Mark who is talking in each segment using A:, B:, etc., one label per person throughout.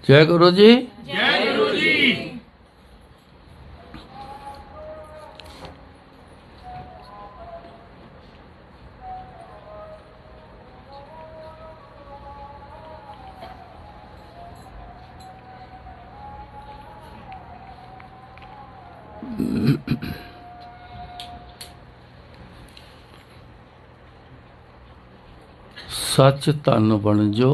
A: जय गुरु जी।
B: जय गुरु जी।
A: सच धन बन जो,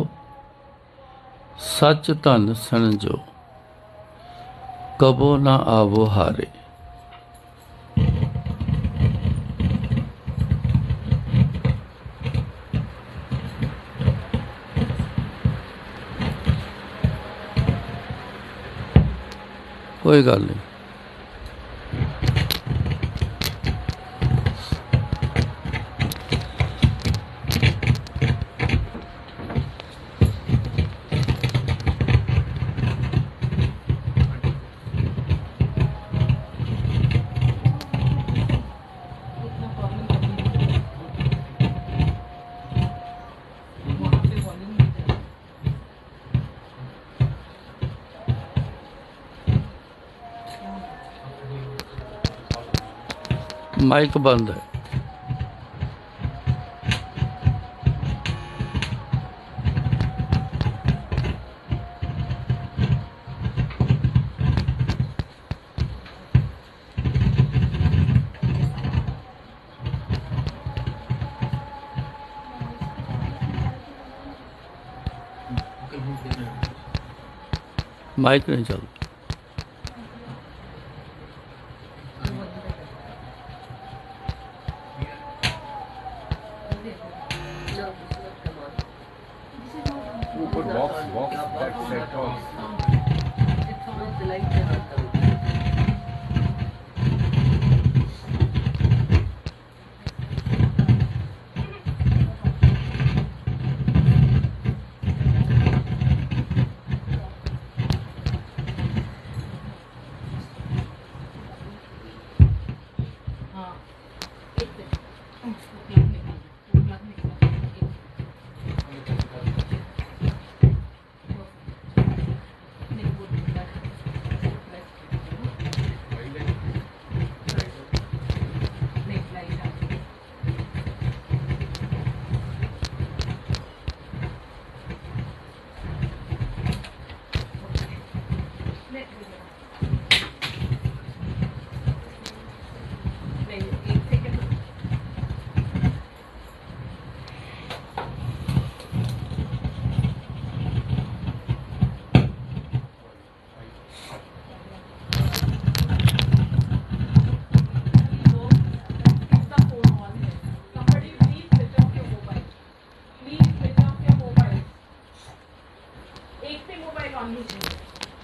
A: सच धन सन जो, कबो ना आवो हारे। कोई गल नहीं। माइक बंद है। माइक नहीं चलता।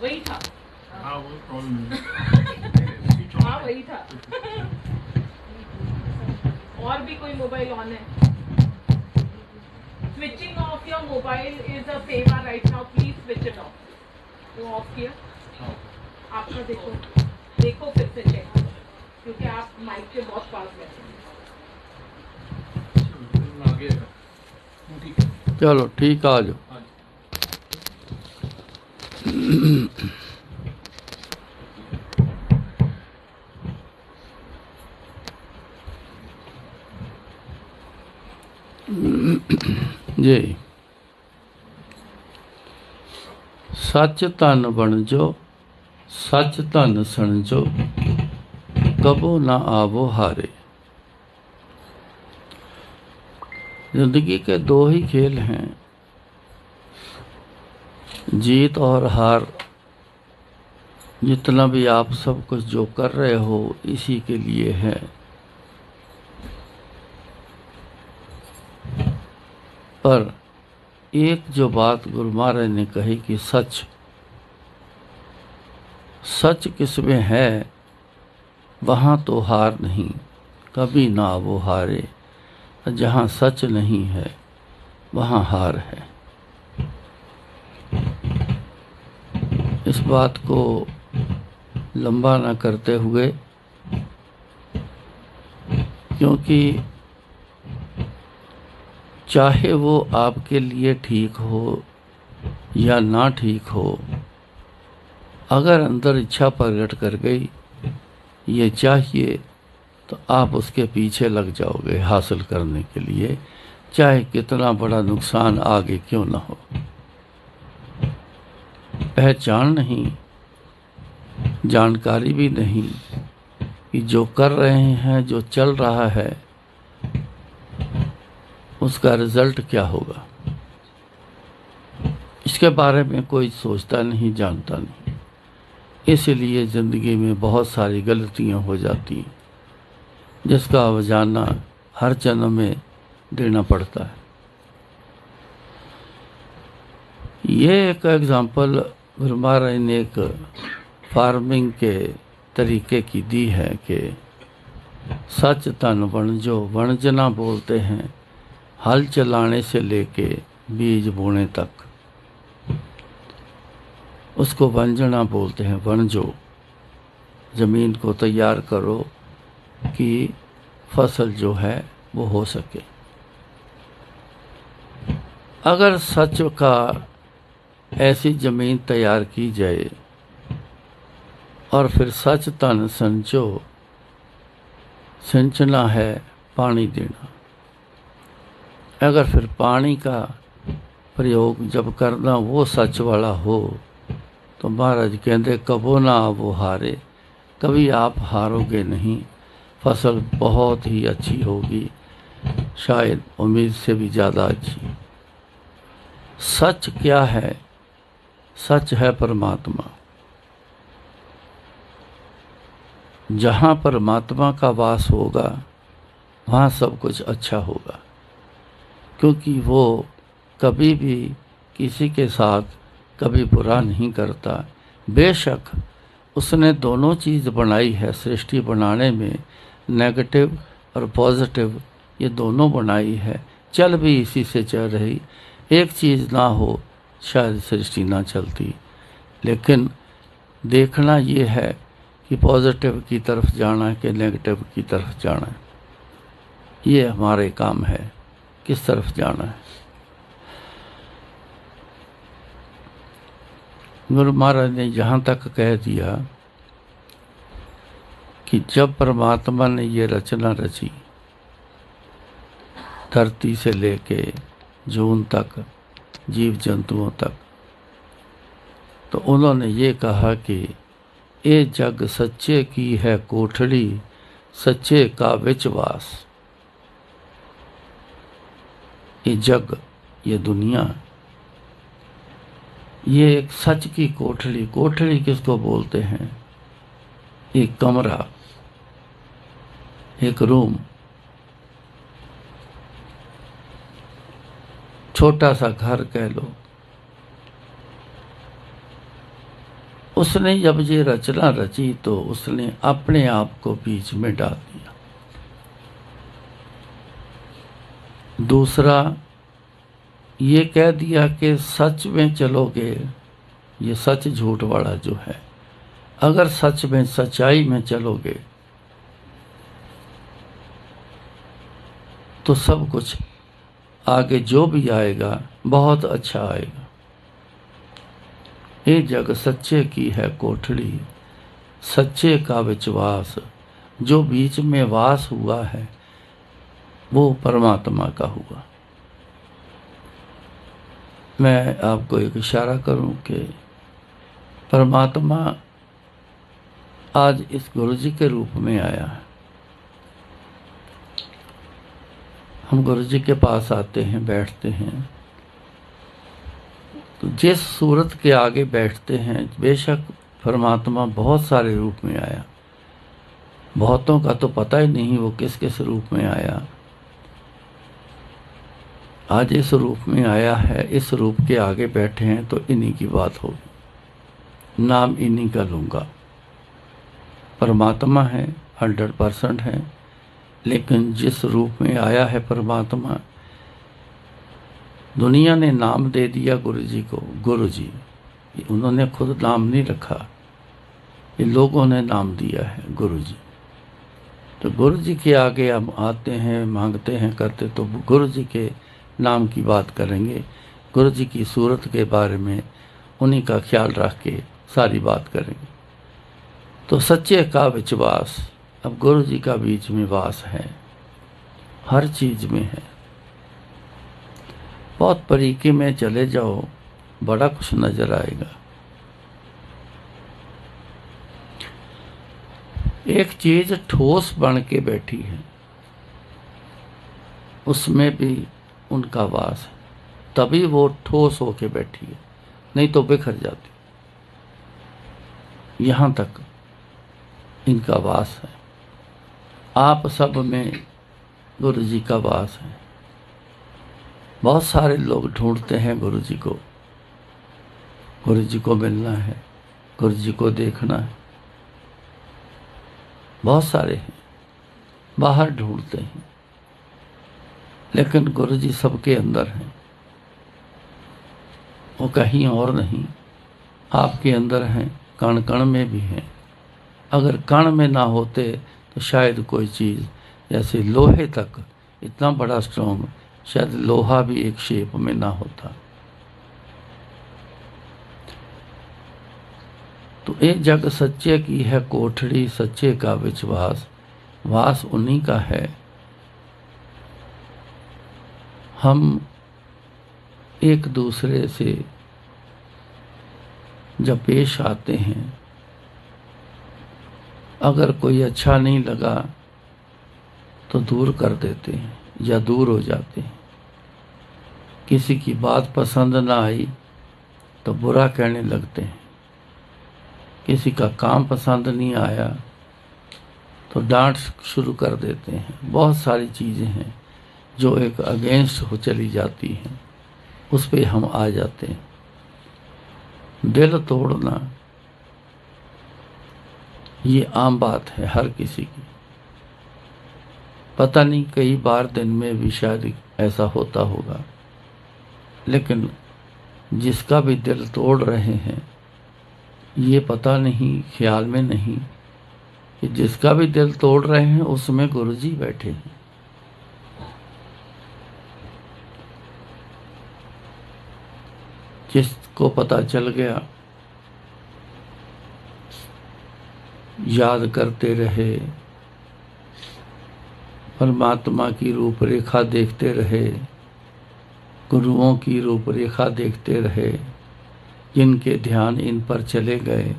B: वही था। हाँ वो हाँ वही था। और भी कोई मोबाइल ऑन है? Switching off your mobile is a favour right now, please switch it of. वो ऑफ किया आपका? देखो देखो फिर से चेक, क्योंकि आप माइक के बहुत पास बैठे हैं।
A: चलो ठीक, आ जाओ। जी। सच धन बन जो, सच धन सन जो, कबो ना आवो हारे। जिंदगी के दो ही खेल हैं, जीत और हार। जितना भी आप सब कुछ जो कर रहे हो इसी के लिए है। पर एक जो बात गुरु महाराज ने कही कि सच सच किसमें है वहाँ तो हार नहीं, कभी ना वो हारे। जहाँ सच नहीं है वहाँ हार है। इस बात को लंबा ना करते हुए, क्योंकि चाहे वो आपके लिए ठीक हो या ना ठीक हो, अगर अंदर इच्छा प्रकट कर गई ये चाहिए, तो आप उसके पीछे लग जाओगे हासिल करने के लिए, चाहे कितना बड़ा नुकसान आगे क्यों ना हो। पहचान नहीं, जानकारी भी नहीं कि जो कर रहे हैं, जो चल रहा है, उसका रिजल्ट क्या होगा, इसके बारे में कोई सोचता नहीं, जानता नहीं। इसलिए ज़िंदगी में बहुत सारी गलतियां हो जाती हैं, जिसका अवजाना हर जन्म में देना पड़ता है। ये एक एग्जाम्पल गुरु महाराज ने एक फार्मिंग के तरीके की दी है कि सच तन वणजो, वणजना बोलते हैं हल चलाने से लेके बीज बोने तक, उसको वंजना बोलते हैं। वणजो, ज़मीन को तैयार करो कि फसल जो है वो हो सके। अगर सच का ऐसी ज़मीन तैयार की जाए और फिर सच तन संचो, सिंचना है पानी देना। अगर फिर पानी का प्रयोग जब करना वो सच वाला हो, तो महाराज कहते कबो ना वो हारे, कभी आप हारोगे नहीं, फसल बहुत ही अच्छी होगी, शायद उम्मीद से भी ज़्यादा अच्छी। सच क्या है? सच है परमात्मा। जहाँ परमात्मा का वास होगा वहाँ सब कुछ अच्छा होगा, क्योंकि वो कभी भी किसी के साथ कभी बुरा नहीं करता। बेशक उसने दोनों चीज़ बनाई है सृष्टि बनाने में, नेगेटिव और पॉजिटिव ये दोनों बनाई है, चल भी इसी से चल रही। एक चीज़ ना हो शायद सृष्टि ना चलती, लेकिन देखना ये है कि पॉजिटिव की तरफ जाना है कि नेगेटिव की तरफ जाना है। ये हमारे काम है, किस तरफ जाना है। गुरु महाराज ने यहाँ तक कह दिया कि जब परमात्मा ने ये रचना रची, धरती से लेके जून तक, जीव जंतुओं तक, तो उन्होंने ये कहा कि ये जग सच्चे की है कोठड़ी, सच्चे का विचवास। ये जग, ये दुनिया, ये एक सच की कोठड़ी। कोठड़ी किसको बोलते हैं? एक कमरा, एक रूम, छोटा सा घर कह लो। उसने जब ये रचना रची तो उसने अपने आप को बीच में डाल दिया। दूसरा ये कह दिया कि सच में चलोगे, ये सच झूठ वाला जो है, अगर सच में सच्चाई में चलोगे तो सब कुछ आगे जो भी आएगा बहुत अच्छा आएगा। ये जग सच्चे की है कोठड़ी, सच्चे का विश्वास। जो बीच में वास हुआ है वो परमात्मा का हुआ। मैं आपको एक इशारा करूं कि परमात्मा आज इस गुरु जी के रूप में आया है। हम गुरु जी के पास आते हैं, बैठते हैं, तो जिस सूरत के आगे बैठते हैं, बेशक परमात्मा बहुत सारे रूप में आया, बहुतों का तो पता ही नहीं वो किस किस रूप में आया। आज इस रूप में आया है, इस रूप के आगे बैठे हैं, तो इन्हीं की बात होगी, नाम इन्हीं का लूँगा। परमात्मा है, 100% है, लेकिन जिस रूप में आया है परमात्मा, दुनिया ने नाम दे दिया गुरु जी को गुरु जी। उन्होंने खुद नाम नहीं रखा, ये लोगों ने नाम दिया है गुरु जी। तो गुरु जी के आगे हम आते हैं, मांगते हैं, करते, तो गुरु जी के नाम की बात करेंगे, गुरु जी की सूरत के बारे में, उन्हीं का ख्याल रख के सारी बात करेंगे। तो सच्चे का विश्वास, अब गुरु जी का बीच में वास है, हर चीज में है। बहुत बारीकी में चले जाओ, बड़ा कुछ नजर आएगा। एक चीज ठोस बन के बैठी है, उसमें भी उनका वास है, तभी वो ठोस होके बैठी है, नहीं तो बिखर जाती। यहां तक इनका वास है। आप सब में गुरु जी का वास है। बहुत सारे लोग ढूंढते हैं गुरु जी को, गुरु जी को मिलना है, गुरु जी को देखना है। बहुत सारे हैं, बाहर ढूंढते हैं, लेकिन गुरु जी सबके अंदर हैं। वो कहीं और नहीं, आपके अंदर हैं, कण कण में भी हैं। अगर कण में ना होते तो शायद कोई चीज़, जैसे लोहे तक इतना बड़ा स्ट्रॉन्ग, शायद लोहा भी एक शेप में ना होता। तो एक जग सच्चे की है कोठड़ी, सच्चे का विश्वास, वास उन्हीं का है। हम एक दूसरे से जब पेश आते हैं, अगर कोई अच्छा नहीं लगा तो दूर कर देते हैं या दूर हो जाते हैं। किसी की बात पसंद ना आई तो बुरा कहने लगते हैं। किसी का काम पसंद नहीं आया तो डांट शुरू कर देते हैं। बहुत सारी चीज़ें हैं जो एक अगेंस्ट हो चली जाती हैं, उस पे हम आ जाते हैं। दिल तोड़ना ये आम बात है हर किसी की। पता नहीं कई बार दिन में भी शायद ऐसा होता होगा, लेकिन जिसका भी दिल तोड़ रहे हैं, ये पता नहीं, ख्याल में नहीं कि जिसका भी दिल तोड़ रहे हैं उसमें गुरु जी बैठे हैं। जिसको पता चल गया, याद करते रहे, परमात्मा की रूपरेखा देखते रहे, गुरुओं की रूपरेखा देखते रहे, जिनके ध्यान इन पर चले गए,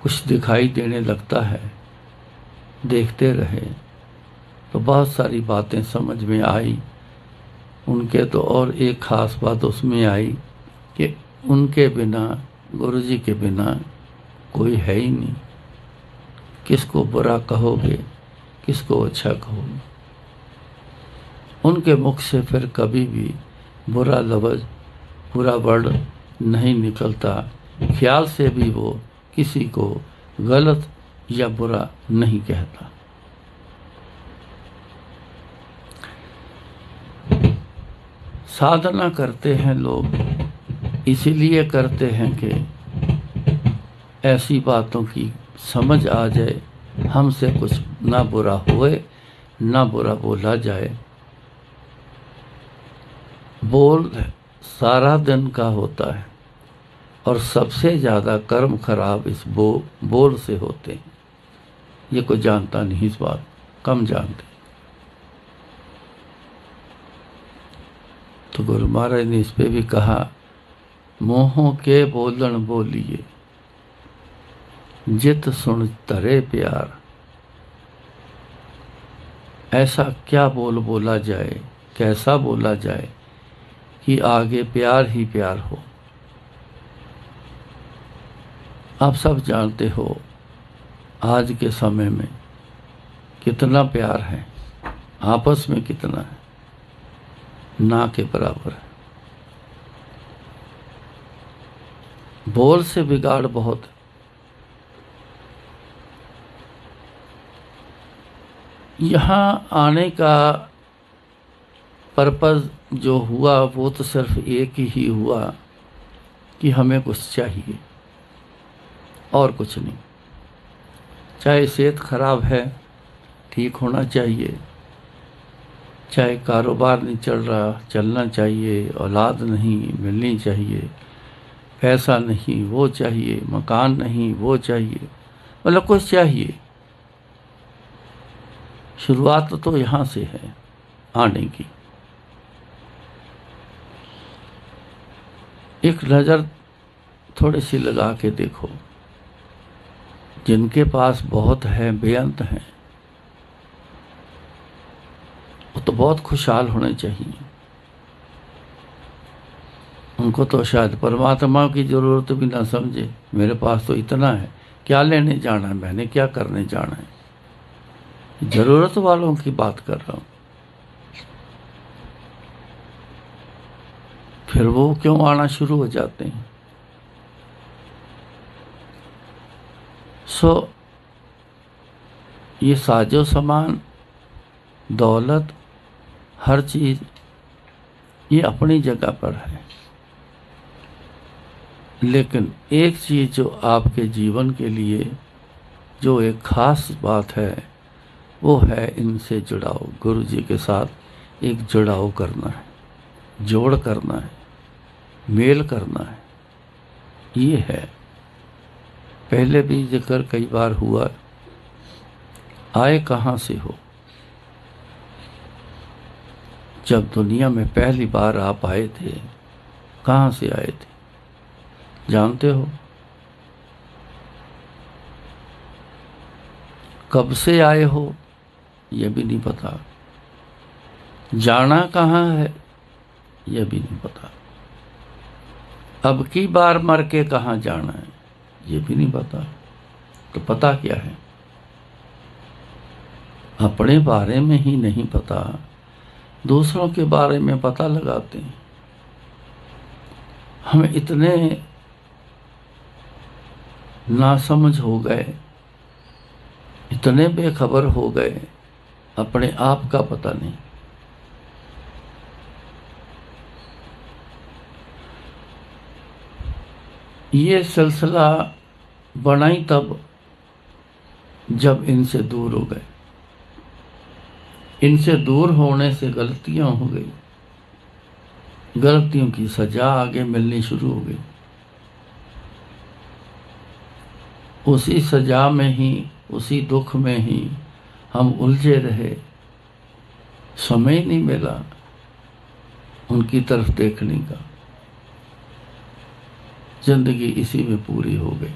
A: कुछ दिखाई देने लगता है, देखते रहे तो बहुत सारी बातें समझ में आई। उनके तो और एक ख़ास बात उसमें आई कि उनके बिना, गुरु जी के बिना कोई है ही नहीं। किसको बुरा कहोगे, किसको अच्छा कहोगे। उनके मुख से फिर कभी भी बुरा लफ्ज़, बुरा वर्ड नहीं निकलता। ख्याल से भी वो किसी को गलत या बुरा नहीं कहता। साधना करते हैं लोग, इसीलिए करते हैं कि ऐसी बातों की समझ आ जाए, हमसे कुछ ना बुरा होए, ना बुरा बोला जाए। बोल सारा दिन का होता है और सबसे ज़्यादा कर्म खराब इस बोल से होते हैं। ये कोई जानता नहीं, इस बात कम जानते। तो गुरु महाराज ने इस पे भी कहा, मोहों के बोलन बोलिए, जित सुन तरे प्यार। ऐसा क्या बोल बोला जाए, कैसा बोला जाए कि आगे प्यार ही प्यार हो। आप सब जानते हो आज के समय में कितना प्यार है, आपस में कितना है, ना के बराबर है। बोल से बिगाड़ बहुत। यहाँ आने का पर्पज़ जो हुआ वो तो सिर्फ एक ही हुआ कि हमें कुछ चाहिए और कुछ नहीं। चाहे सेहत खराब है, ठीक होना चाहिए, चाहे कारोबार नहीं चल रहा, चलना चाहिए, औलाद नहीं मिलनी चाहिए, पैसा नहीं वो चाहिए, मकान नहीं वो चाहिए, मतलब कुछ चाहिए। शुरुआत तो यहाँ से है आने की। एक नज़र थोड़ी सी लगा के देखो, जिनके पास बहुत है, बेअंत हैं, वो तो बहुत खुशहाल होने चाहिए। उनको तो शायद परमात्मा की ज़रूरत भी ना समझे, मेरे पास तो इतना है, क्या लेने जाना है, मैंने क्या करने जाना है। ज़रूरत वालों की बात कर रहा हूँ। फिर वो क्यों आना शुरू हो जाते हैं। ये साजो सामान, दौलत, हर चीज़ ये अपनी जगह पर है, लेकिन एक चीज़ जो आपके जीवन के लिए जो एक ख़ास बात है, वो है इनसे जुड़ाव। गुरु जी के साथ एक जुड़ाव करना है, जोड़ करना है, मेल करना है, ये है। पहले भी जिक्र कई बार हुआ, आए कहाँ से हो। जब दुनिया में पहली बार आप आए थे, कहाँ से आए थे जानते हो? कब से आए हो ये भी नहीं पता। जाना कहाँ है ये भी नहीं पता। अब की बार मर के कहाँ जाना है ये भी नहीं पता। तो पता क्या है? अपने बारे में ही नहीं पता, दूसरों के बारे में पता लगाते हैं। हम इतने नासमझ हो गए, इतने बेखबर हो गए, अपने आप का पता नहीं। ये सिलसिला बना ही तब जब इनसे दूर हो गए। इनसे दूर होने से गलतियां हो गई, गलतियों की सजा आगे मिलनी शुरू हो गई। उसी सजा में ही, उसी दुख में ही हम उलझे रहे। समय नहीं मिला उनकी तरफ देखने का। जिंदगी इसी में पूरी हो गई।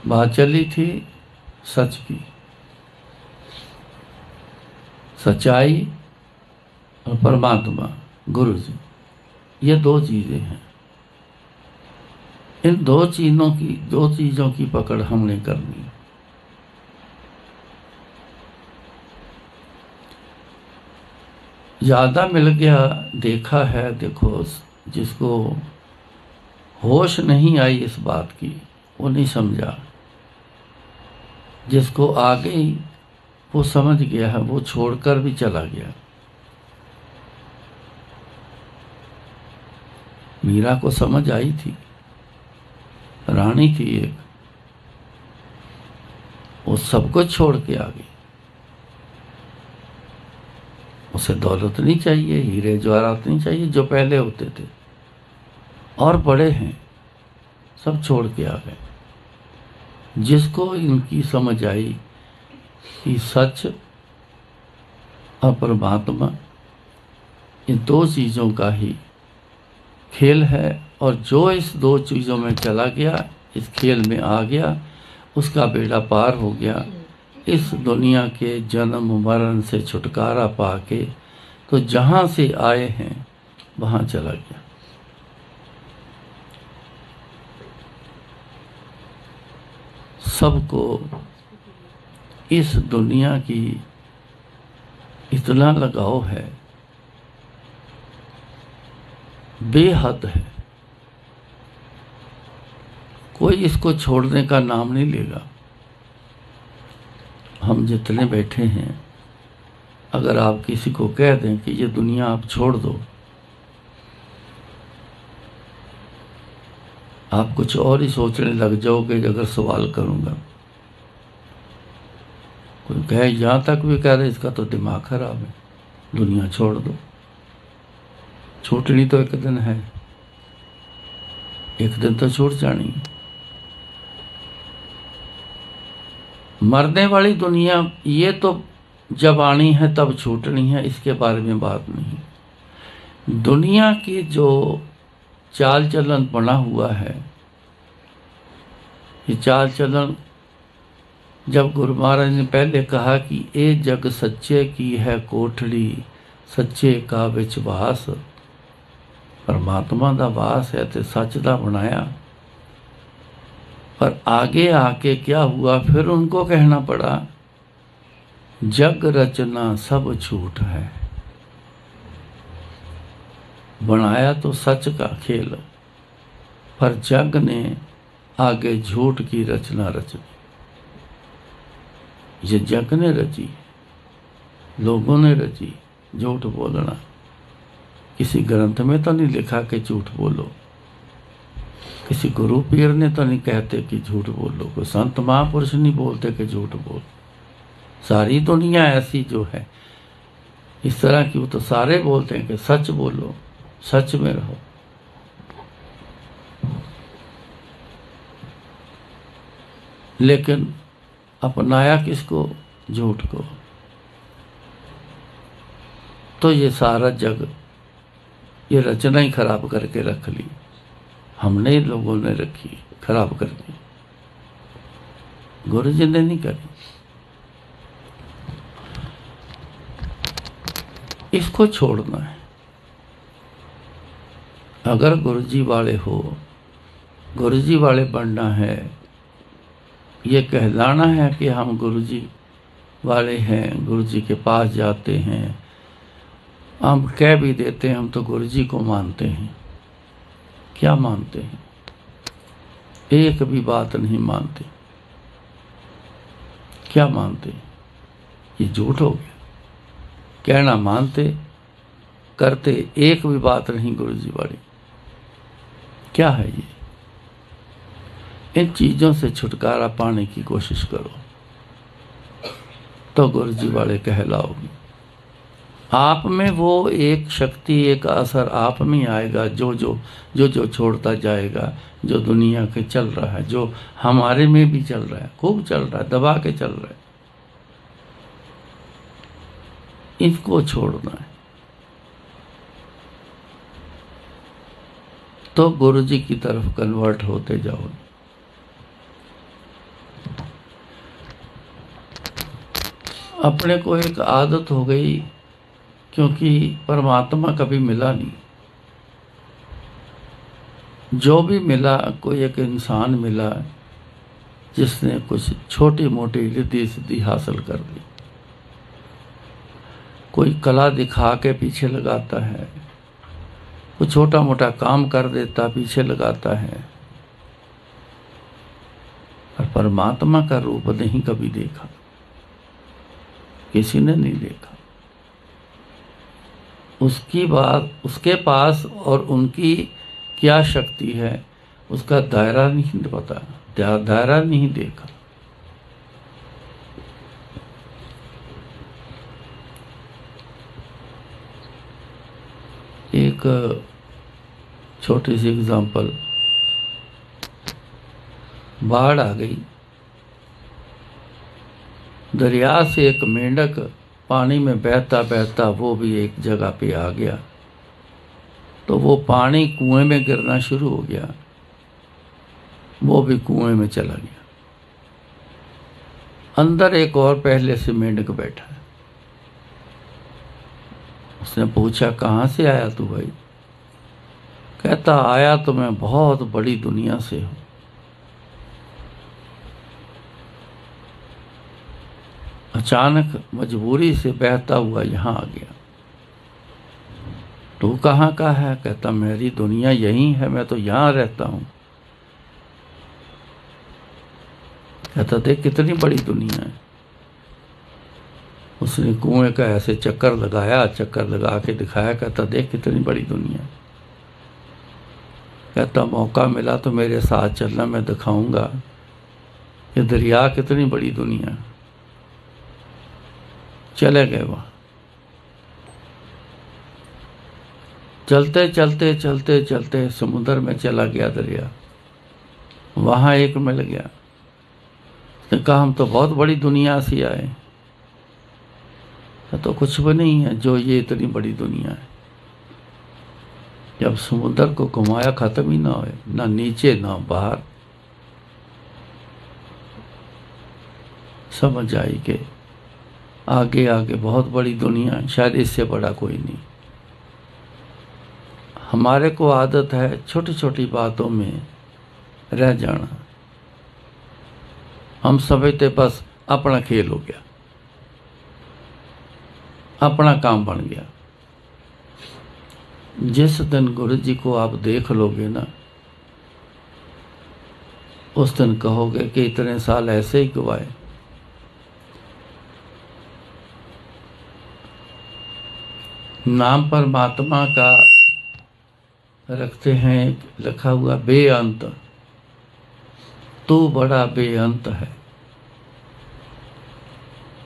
A: बात चली थी सच की। सच्चाई और परमात्मा गुरु जी, ये दो चीजें हैं। इन दो चीजों की पकड़ हमने करनी। ज्यादा मिल गया, देखा है। देखो, जिसको होश नहीं आई इस बात की, वो नहीं समझा। जिसको आ गई वो समझ गया है, वो छोड़कर भी चला गया। मीरा को समझ आई थी, रानी थी एक, वो सब कुछ छोड़ के आ गई। उसे दौलत नहीं चाहिए, हीरे जवाहरात नहीं चाहिए जो पहले होते थे, और बड़े हैं, सब छोड़ के आ गए। जिसको इनकी समझ आई कि सच और परमात्मा इन दो चीज़ों का ही खेल है, और जो इस दो चीज़ों में चला गया, इस खेल में आ गया, उसका बेड़ा पार हो गया। इस दुनिया के जन्म मरण से छुटकारा पाके तो जहाँ से आए हैं वहाँ चला गया। सबको इस दुनिया की इतना लगाव है, बेहद है। कोई इसको छोड़ने का नाम नहीं लेगा। हम जितने बैठे हैं, अगर आप किसी को कह दें कि ये दुनिया आप छोड़ दो, आप कुछ और ही सोचने लग जाओगे। अगर सवाल करूंगा, कोई कहे, यहाँ तक भी कह रहे इसका तो दिमाग खराब है, दुनिया छोड़ दो। छूटनी तो एक दिन है, एक दिन तो छूट जानी है। मरने वाली दुनिया ये तो जब आनी है तब छूटनी है, इसके बारे में बात नहीं। दुनिया की जो चाल चलन बना हुआ है, ये चाल चलन जब गुरु महाराज ने पहले कहा कि ए जग सच्चे की है कोठड़ी, सच्चे का विच वास, परमात्मा दा वास है तो सच दा बनाया। पर आगे आके क्या हुआ, फिर उनको कहना पड़ा जग रचना सब झूठ है। बनाया तो सच का खेल, पर जग ने आगे झूठ की रचना रची। ये जग ने रची, लोगों ने रची झूठ बोलना। किसी ग्रंथ में तो नहीं लिखा कि झूठ बोलो, किसी गुरु पीर ने तो नहीं कहते कि झूठ बोलो, कोई संत महापुरुष नहीं बोलते कि झूठ बोलो। सारी दुनिया ऐसी जो है इस तरह की, वो तो सारे बोलते हैं कि सच बोलो, सच में रहो। लेकिन अपनाया किसको? झूठ को। तो ये सारा जग, ये रचना ही खराब करके रख ली, हमने लोगों ने रखी, खराब कर दी, गुरु जी ने नहीं करी। इसको छोड़ना है। अगर गुरु जी वाले हो, गुरु जी वाले बनना है, ये कहलाना है कि हम गुरु जी वाले हैं, गुरु जी के पास जाते हैं, हम कह भी देते हैं हम तो गुरु जी को मानते हैं। क्या मानते हैं? एक भी बात नहीं मानते। क्या मानते हैं? ये झूठ हो गया। कहना मानते, करते एक भी बात नहीं गुरु जी वाली। क्या है ये? इन चीज़ों से छुटकारा पाने की कोशिश करो तो गुरु जी वाले कहलाओगे। आप में वो एक शक्ति, एक असर आप में आएगा जो छोड़ता जाएगा, जो दुनिया के चल रहा है, जो हमारे में भी चल रहा है, खूब चल रहा है, दबा के चल रहा है। इसको छोड़ना है तो गुरु जी की तरफ कन्वर्ट होते जाओगे। अपने को एक आदत हो गई, क्योंकि परमात्मा कभी मिला नहीं। जो भी मिला, कोई एक इंसान मिला जिसने कुछ छोटी मोटी रिद्धि सिद्धि हासिल कर ली। कोई कला दिखा के पीछे लगाता है, कोई छोटा मोटा काम कर देता पीछे लगाता है, और परमात्मा का रूप नहीं कभी देखा, किसी ने नहीं देखा। उसकी बात, उसके पास और उनकी क्या शक्ति है उसका दायरा नहीं पता, दायरा नहीं देखा। एक छोटी सी एग्जांपल, बाढ़ आ गई, दरिया से एक मेंढक पानी में बहता बहता वो भी एक जगह पे आ गया, तो वो पानी कुएं में गिरना शुरू हो गया, वो भी कुएं में चला गया। अंदर एक और पहले से मेंढक बैठा है। उसने पूछा, कहाँ से आया तू भाई? कहता, आया तो मैं बहुत बड़ी दुनिया से हूँ। अचानक मजबूरी से बहता हुआ यहाँ आ गया। तू कहाँ का है? कहता, मेरी दुनिया यही है, मैं तो यहाँ रहता हूँ। कहता, देख कितनी बड़ी दुनिया है। उसने कुएं का ऐसे चक्कर लगाया, चक्कर लगा के दिखाया, कहता, देख कितनी बड़ी दुनिया। कहता, मौका मिला तो मेरे साथ चलना, मैं दिखाऊंगा ये दरिया कितनी बड़ी दुनिया। चले गए वहाँ। चलते चलते चलते चलते समुद्र में चला गया दरिया, वहाँ एक मिल गया। उसने कहा हम तो बहुत बड़ी दुनिया से आए, तो कुछ भी नहीं है जो ये इतनी बड़ी दुनिया है। जब समुद्र को घुमाया खत्म ही ना होए, ना नीचे ना बाहर। समझ आई कि आगे आगे बहुत बड़ी दुनिया है, शायद इससे बड़ा कोई नहीं। हमारे को आदत है छोटी छोटी बातों में रह जाना। हम समझते बस अपना खेल हो गया, अपना काम बन गया। जिस दिन गुरु जी को आप देख लोगे ना, उस दिन कहोगे कि इतने साल ऐसे ही गवाए। नाम परमात्मा का रखते हैं, लिखा हुआ बेअंत, तू बड़ा बेअंत है,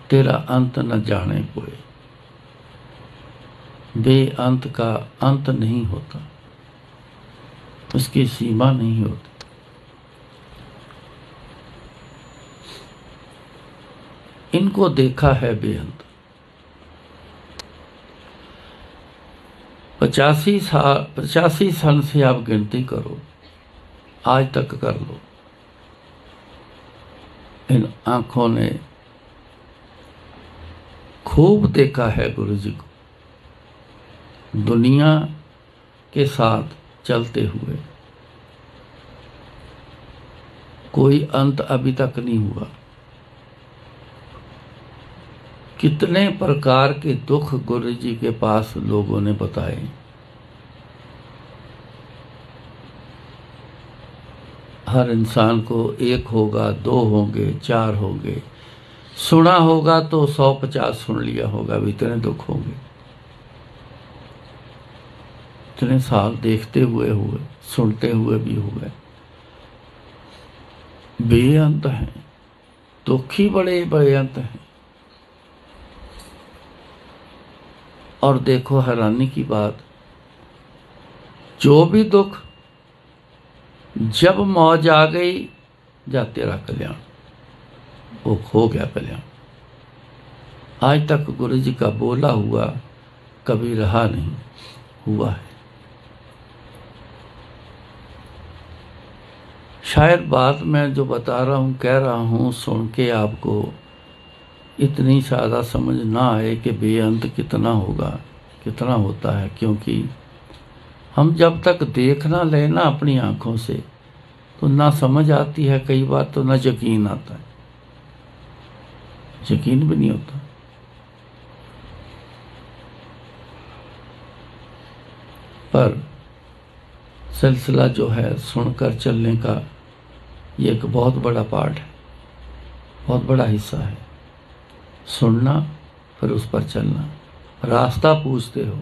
A: तेरा अंत न जाने कोई। बेअंत का अंत नहीं होता, उसकी सीमा नहीं होती। इनको देखा है बेअंत। 85 साल से आप गिनती करो, आज तक कर लो। इन आंखों ने खूब देखा है गुरु जी को, दुनिया के साथ चलते हुए। कोई अंत अभी तक नहीं हुआ। कितने प्रकार के दुख गुरु जी के पास लोगों ने बताए। हर इंसान को एक होगा, दो होंगे, चार होंगे, सुना होगा तो 150 सुन लिया होगा, भी इतने दुख होंगे। इतने साल देखते हुए सुनते हुए भी हुए। बेअंत हैं, दुख ही बड़े बेअंत हैं। और देखो हैरानी की बात, जो भी दुख, जब मौज आ गई, जा तेरा कल्याण, वो खो गया कल्याण। आज तक गुरु जी का बोला हुआ कभी रहा नहीं, हुआ है। शायद बात मैं जो बता रहा हूँ, कह रहा हूँ, सुन के आपको इतनी ज़्यादा समझ ना आए कि बेअंत कितना होगा, कितना होता है। क्योंकि हम जब तक देख ना लें ना अपनी आँखों से, तो ना समझ आती है, कई बार तो ना यकीन आता है, यकीन भी नहीं होता। पर सिलसिला जो है सुनकर चलने का, ये एक बहुत बड़ा पार्ट है, बहुत बड़ा हिस्सा है। सुनना, फिर उस पर चलना। रास्ता पूछते हो,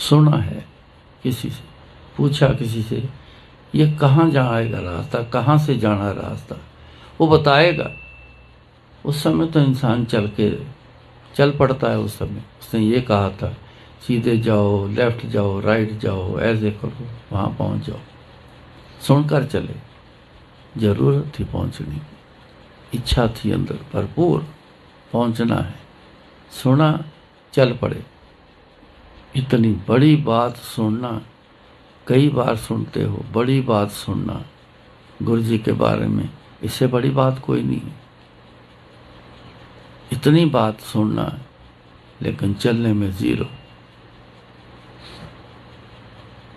A: सुना है किसी से, पूछा किसी से, ये कहाँ जाएगा रास्ता, कहाँ से जाना रास्ता, वो बताएगा। उस समय तो इंसान चल पड़ता है। उस समय उसने ये कहा था, सीधे जाओ, लेफ्ट जाओ, राइट जाओ, ऐसे करो, वहाँ पहुँच जाओ। सुनकर चले, जरूरत थी पहुँचने की, इच्छा थी अंदर भरपूर, पहुँचना है। सुना, चल पड़े। इतनी बड़ी बात सुनना, कई बार सुनते हो, बड़ी बात सुनना गुरु जी के बारे में, इससे बड़ी बात कोई नहीं है। इतनी बात सुनना, लेकिन चलने में जीरो।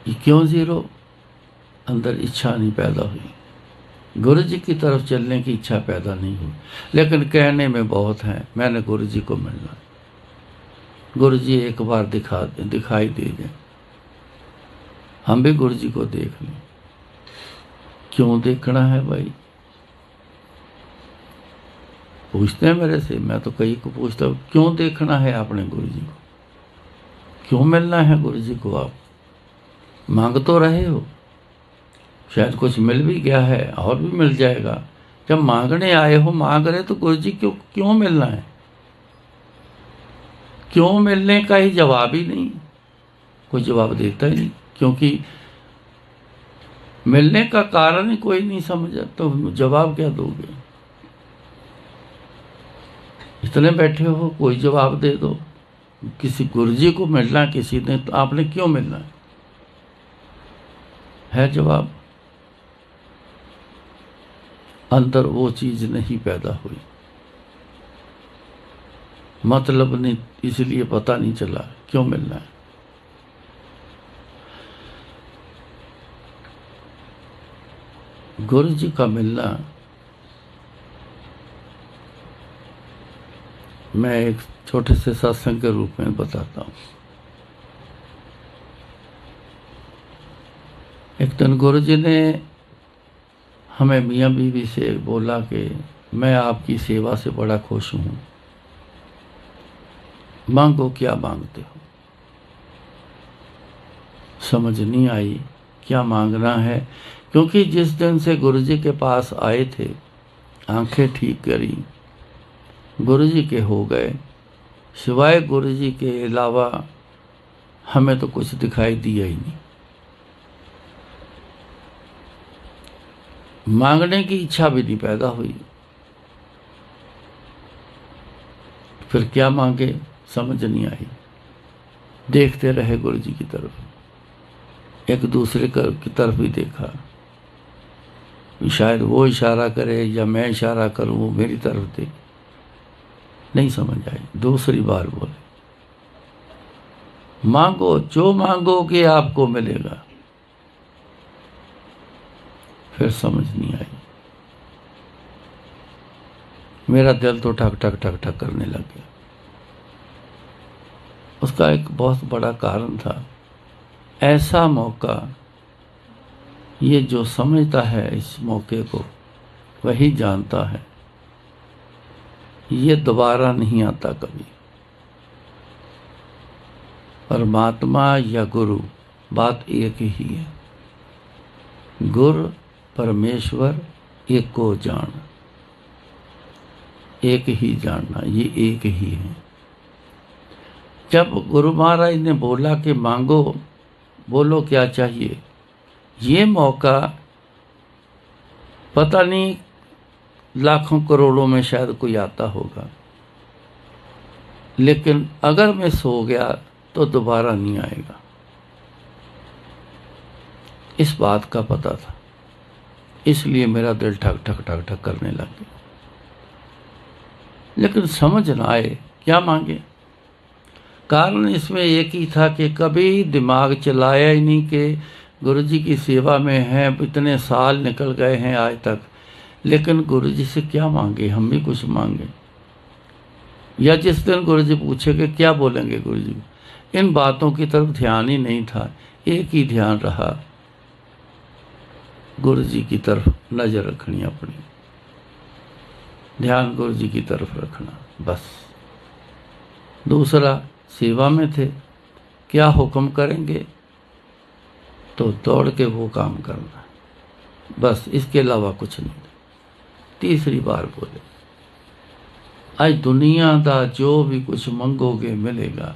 A: ये क्यों जीरो? अंदर इच्छा नहीं पैदा हुई, गुरु जी की तरफ चलने की इच्छा पैदा नहीं हुई। लेकिन कहने में बहुत है, मैंने गुरु जी को मिलना, गुरु जी एक बार दिखाई दे जाए, हम भी गुरु जी को देख लें। क्यों देखना है भाई? पूछते हैं मेरे से, मैं तो कई को पूछता हूँ, क्यों देखना है आपने गुरु जी को, क्यों मिलना है गुरु जी को? आप मांग तो रहे हो, शायद कुछ मिल भी गया है, और भी मिल जाएगा। जब मांगने आए हो, मांग रहे, तो गुरु जी क्यों मिलना है? क्यों मिलने का ही जवाब ही नहीं, कोई जवाब देता ही नहीं, क्योंकि मिलने का कारण ही कोई नहीं समझा तो जवाब क्या दोगे। इतने बैठे हो, कोई जवाब दे दो। किसी गुरुजी को मिलना, किसी ने, तो आपने क्यों मिलना है जवाब। अंदर वो चीज नहीं पैदा हुई, मतलब नहीं, इसलिए पता नहीं चला क्यों मिलना है। गुरु जी का मिलना मैं एक छोटे से सत्संग के रूप में बताता हूँ। एक दिन गुरु जी ने हमें मियाँ बीवी से बोला कि मैं आपकी सेवा से बड़ा खुश हूँ, मांगो क्या मांगते हो। समझ नहीं आई क्या मांगना है, क्योंकि जिस दिन से गुरुजी के पास आए थे, आंखें ठीक करी, गुरुजी के हो गए, सिवाय गुरुजी के अलावा हमें तो कुछ दिखाई दिया ही नहीं। मांगने की इच्छा भी नहीं पैदा हुई। फिर क्या मांगे समझ नहीं आई। देखते रहे गुरुजी की तरफ, एक दूसरे की तरफ भी देखा, शायद वो इशारा करे या मैं इशारा करूं, वो मेरी तरफ देखे, नहीं समझ आई। दूसरी बार बोले, मांगो, जो मांगोगे आपको मिलेगा। फिर समझ नहीं आई, मेरा दिल तो ठक ठक ठक ठक करने लग गया। उसका एक बहुत बड़ा कारण था, ऐसा मौका, ये जो समझता है इस मौके को वही जानता है, ये दोबारा नहीं आता कभी। परमात्मा या गुरु बात एक ही है, गुरु परमेश्वर एक को जान, एक ही जानना, ये एक ही है। जब गुरु महाराज ने बोला कि मांगो, बोलो क्या चाहिए, ये मौका पता नहीं लाखों करोड़ों में शायद कोई आता होगा, लेकिन अगर मैं सो गया तो दोबारा नहीं आएगा, इस बात का पता था। इसलिए मेरा दिल ठक ठक ठक ठक करने लग गया। लेकिन समझ ना आए क्या मांगे। कारण इसमें एक ही था कि कभी दिमाग चलाया ही नहीं कि गुरुजी की सेवा में हैं, इतने साल निकल गए हैं आज तक, लेकिन गुरुजी से क्या मांगे, हम भी कुछ मांगे। या जिस दिन गुरुजी पूछेंगे क्या बोलेंगे गुरुजी, इन बातों की तरफ ध्यान ही नहीं था। एक ही ध्यान रहा, गुरुजी की तरफ नजर रखनी, अपनी ध्यान गुरुजी की तरफ रखना, बस। दूसरा, सेवा में थे, क्या हुक्म करेंगे तो दौड़ के वो काम करना, बस, इसके अलावा कुछ नहीं। तीसरी बार बोले, आज दुनिया का जो भी कुछ मांगोगे मिलेगा।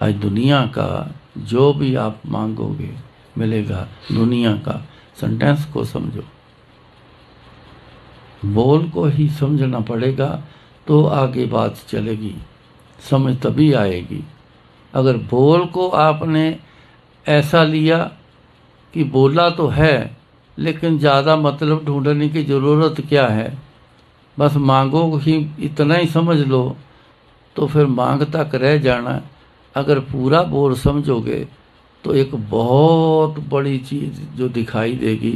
A: आज दुनिया का जो भी आप मांगोगे मिलेगा। दुनिया का सेंटेंस को समझो, बोल को ही समझना पड़ेगा तो आगे बात चलेगी, समझ तभी आएगी। अगर बोल को आपने ऐसा लिया कि बोला तो है, लेकिन ज़्यादा मतलब ढूंढने की ज़रूरत क्या है, बस मांगो ही, इतना ही समझ लो, तो फिर मांग तक रह जाना। अगर पूरा बोल समझोगे तो एक बहुत बड़ी चीज़ जो दिखाई देगी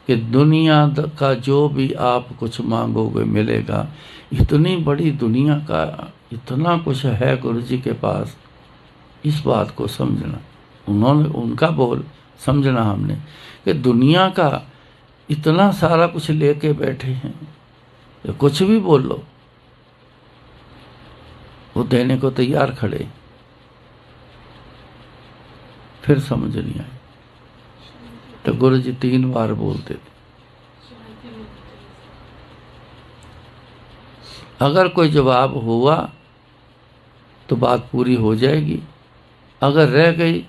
A: कि दुनिया का जो भी आप कुछ मांगोगे मिलेगा। इतनी बड़ी दुनिया का इतना कुछ है गुरुजी के पास, इस बात को समझना। उन्होंने, उनका बोल समझना हमने कि दुनिया का इतना सारा कुछ लेके बैठे हैं, तो कुछ भी बोल लो वो देने को तैयार खड़े। फिर समझ नहीं आई तो गुरुजी 3 बार बोलते थे। अगर कोई जवाब हुआ तो बात पूरी हो जाएगी। अगर रह गई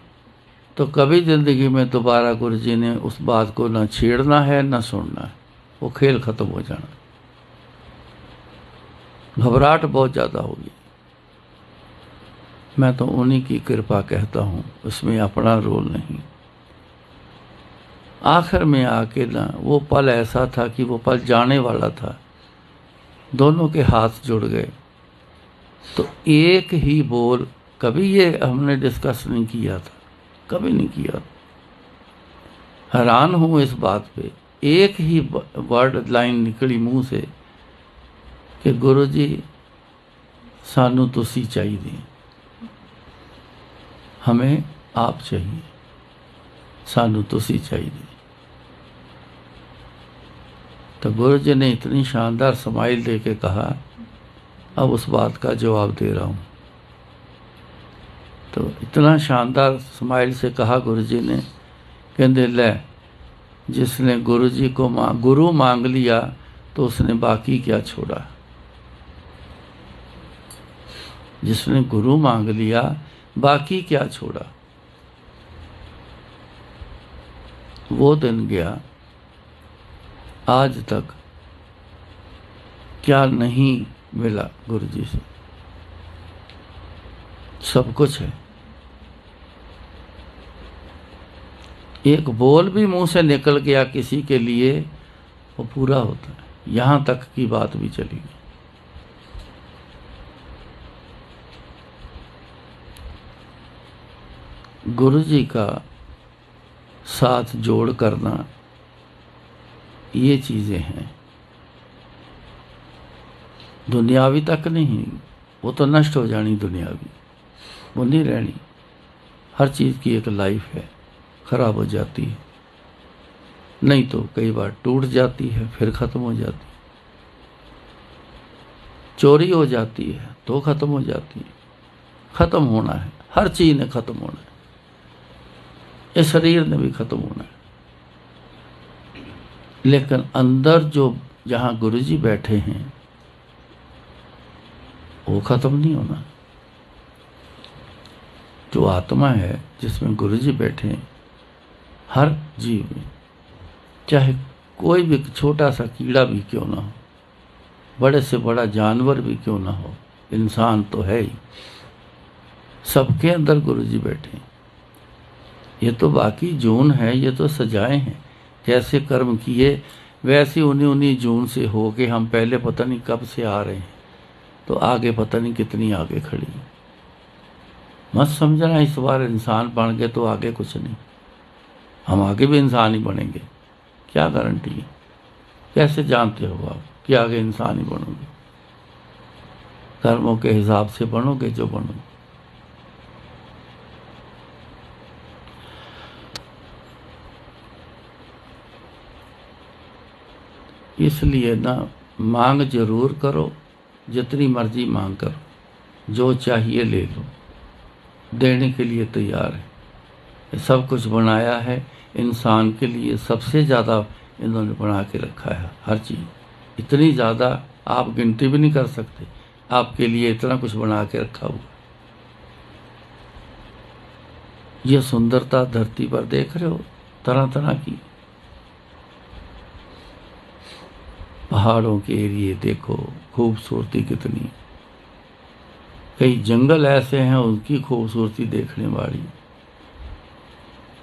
A: तो कभी ज़िंदगी में दोबारा गुरु जी ने उस बात को ना छेड़ना है ना सुनना है, वो खेल ख़त्म हो जाना। घबराहट बहुत ज़्यादा होगी। मैं तो उन्हीं की कृपा कहता हूँ, उसमें अपना रोल नहीं। आखिर में आके ना वो पल ऐसा था कि वो पल जाने वाला था, दोनों के हाथ जुड़ गए। तो एक ही बोल, कभी ये हमने डिस्कस नहीं किया था, कभी नहीं किया। हैरान हूँ इस बात पे, एक ही वर्ड लाइन निकली मुंह से कि गुरु जी सानू तुसी चाहिए, हमें आप चाहिए, सानू तुसी चाहिए। तो गुरु जी ने इतनी शानदार स्माइल दे के कहा, अब उस बात का जवाब दे रहा हूँ। तो इतना शानदार स्माइल से कहा गुरु जी ने, कहते ले जिसने गुरु जी को गुरु मांग लिया तो उसने बाकी क्या छोड़ा। जिसने गुरु मांग लिया बाकी क्या छोड़ा। वो दिन गया, आज तक क्या नहीं मिला गुरु जी से, सब कुछ है। एक बोल भी मुंह से निकल गया किसी के लिए, वो पूरा होता है। यहां तक की बात भी चली गई। गुरु जी का साथ जोड़ करना, ये चीजें हैं। दुनियावी तक नहीं, वो तो नष्ट हो जानी दुनियावी, वो नहीं रहनी। हर चीज़ की एक लाइफ है, खराब हो जाती है, नहीं तो कई बार टूट जाती है, फिर ख़त्म हो जाती है। चोरी हो जाती है तो ख़त्म हो जाती है। ख़त्म होना है, हर चीज़ ने ख़त्म होना है, इस शरीर ने भी ख़त्म होना है। लेकिन अंदर जो जहाँ गुरु जी बैठे हैं वो ख़त्म नहीं होना। जो आत्मा है जिसमें गुरु जी बैठे हैं, हर जीव में, चाहे कोई भी छोटा सा कीड़ा भी क्यों ना हो, बड़े से बड़ा जानवर भी क्यों ना हो, इंसान तो है ही, सबके अंदर गुरु जी बैठे हैं। ये तो बाकी जून है, ये तो सजाएं हैं। जैसे कर्म किए वैसे उन्हीं जून से हो के हम पहले पता नहीं कब से आ रहे हैं, तो आगे पता नहीं कितनी आगे खड़ी। मत समझना इस बार इंसान बन गए तो आगे कुछ नहीं, हम आगे भी इंसान ही बनेंगे। क्या गारंटी है? कैसे जानते हो आप कि आगे इंसान ही बनोगे? कर्मों के हिसाब से बनोगे जो बनोगे। इसलिए ना मांग जरूर करो, जितनी मर्जी मांग करो, जो चाहिए ले लो, देने के लिए तैयार है। सब कुछ बनाया है इंसान के लिए, सबसे ज़्यादा इन्होंने बना के रखा है हर चीज़, इतनी ज़्यादा आप गिनती भी नहीं कर सकते। आपके लिए इतना कुछ बना के रखा हुआ। ये सुंदरता धरती पर देख रहे हो, तरह तरह की पहाड़ों के एरिए देखो, खूबसूरती कितनी। कई जंगल ऐसे हैं उनकी खूबसूरती देखने वाली,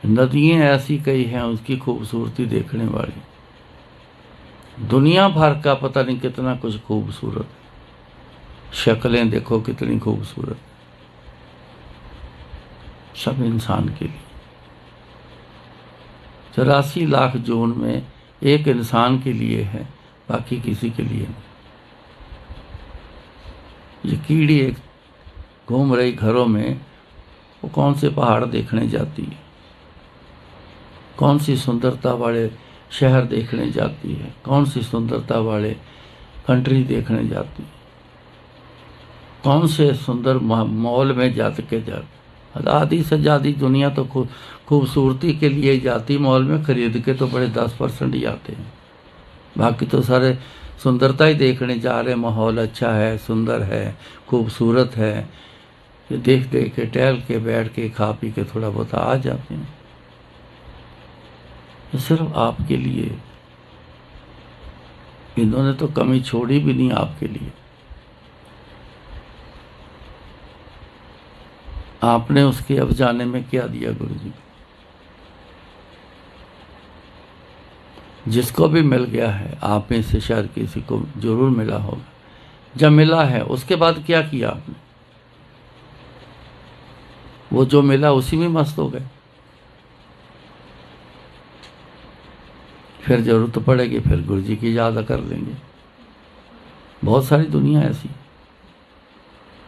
A: नदियाँ ऐसी कई हैं उसकी खूबसूरती देखने वाली। दुनिया भर का पता नहीं कितना कुछ खूबसूरत, शक्लें देखो कितनी खूबसूरत, सब इंसान के लिए। 84 लाख जून में एक इंसान के लिए है, बाकी किसी के लिए नहीं। ये कीड़ी एक घूम रही घरों में, वो कौन से पहाड़ देखने जाती है, कौन सी सुंदरता वाले शहर देखने जाती है, कौन सी सुंदरता वाले कंट्री देखने जाती है, कौन से सुंदर मॉल में आधी से ज़्यादा दुनिया तो खूबसूरती के लिए जाती, मॉल में खरीद के तो बड़े 10% ही आते हैं। बाकी तो सारे सुंदरता ही देखने जा रहे हैं। माहौल अच्छा है, सुंदर है, खूबसूरत है, ये देख देख के, टहल के, बैठ के, खा पी के थोड़ा बहुत आ जाते हैं। ये सिर्फ आपके लिए, इन्होंने तो कमी छोड़ी भी नहीं आपके लिए। आपने उसके अब जाने में क्या दिया गुरु जी? जिसको भी मिल गया है, आप में से शायद किसी को जरूर मिला होगा। जब मिला है उसके बाद क्या किया आपने? वो जो मिला उसी में मस्त हो गए। फिर जरूरत पड़ेगी फिर गुरु जी की याद कर लेंगे। बहुत सारी दुनिया ऐसी,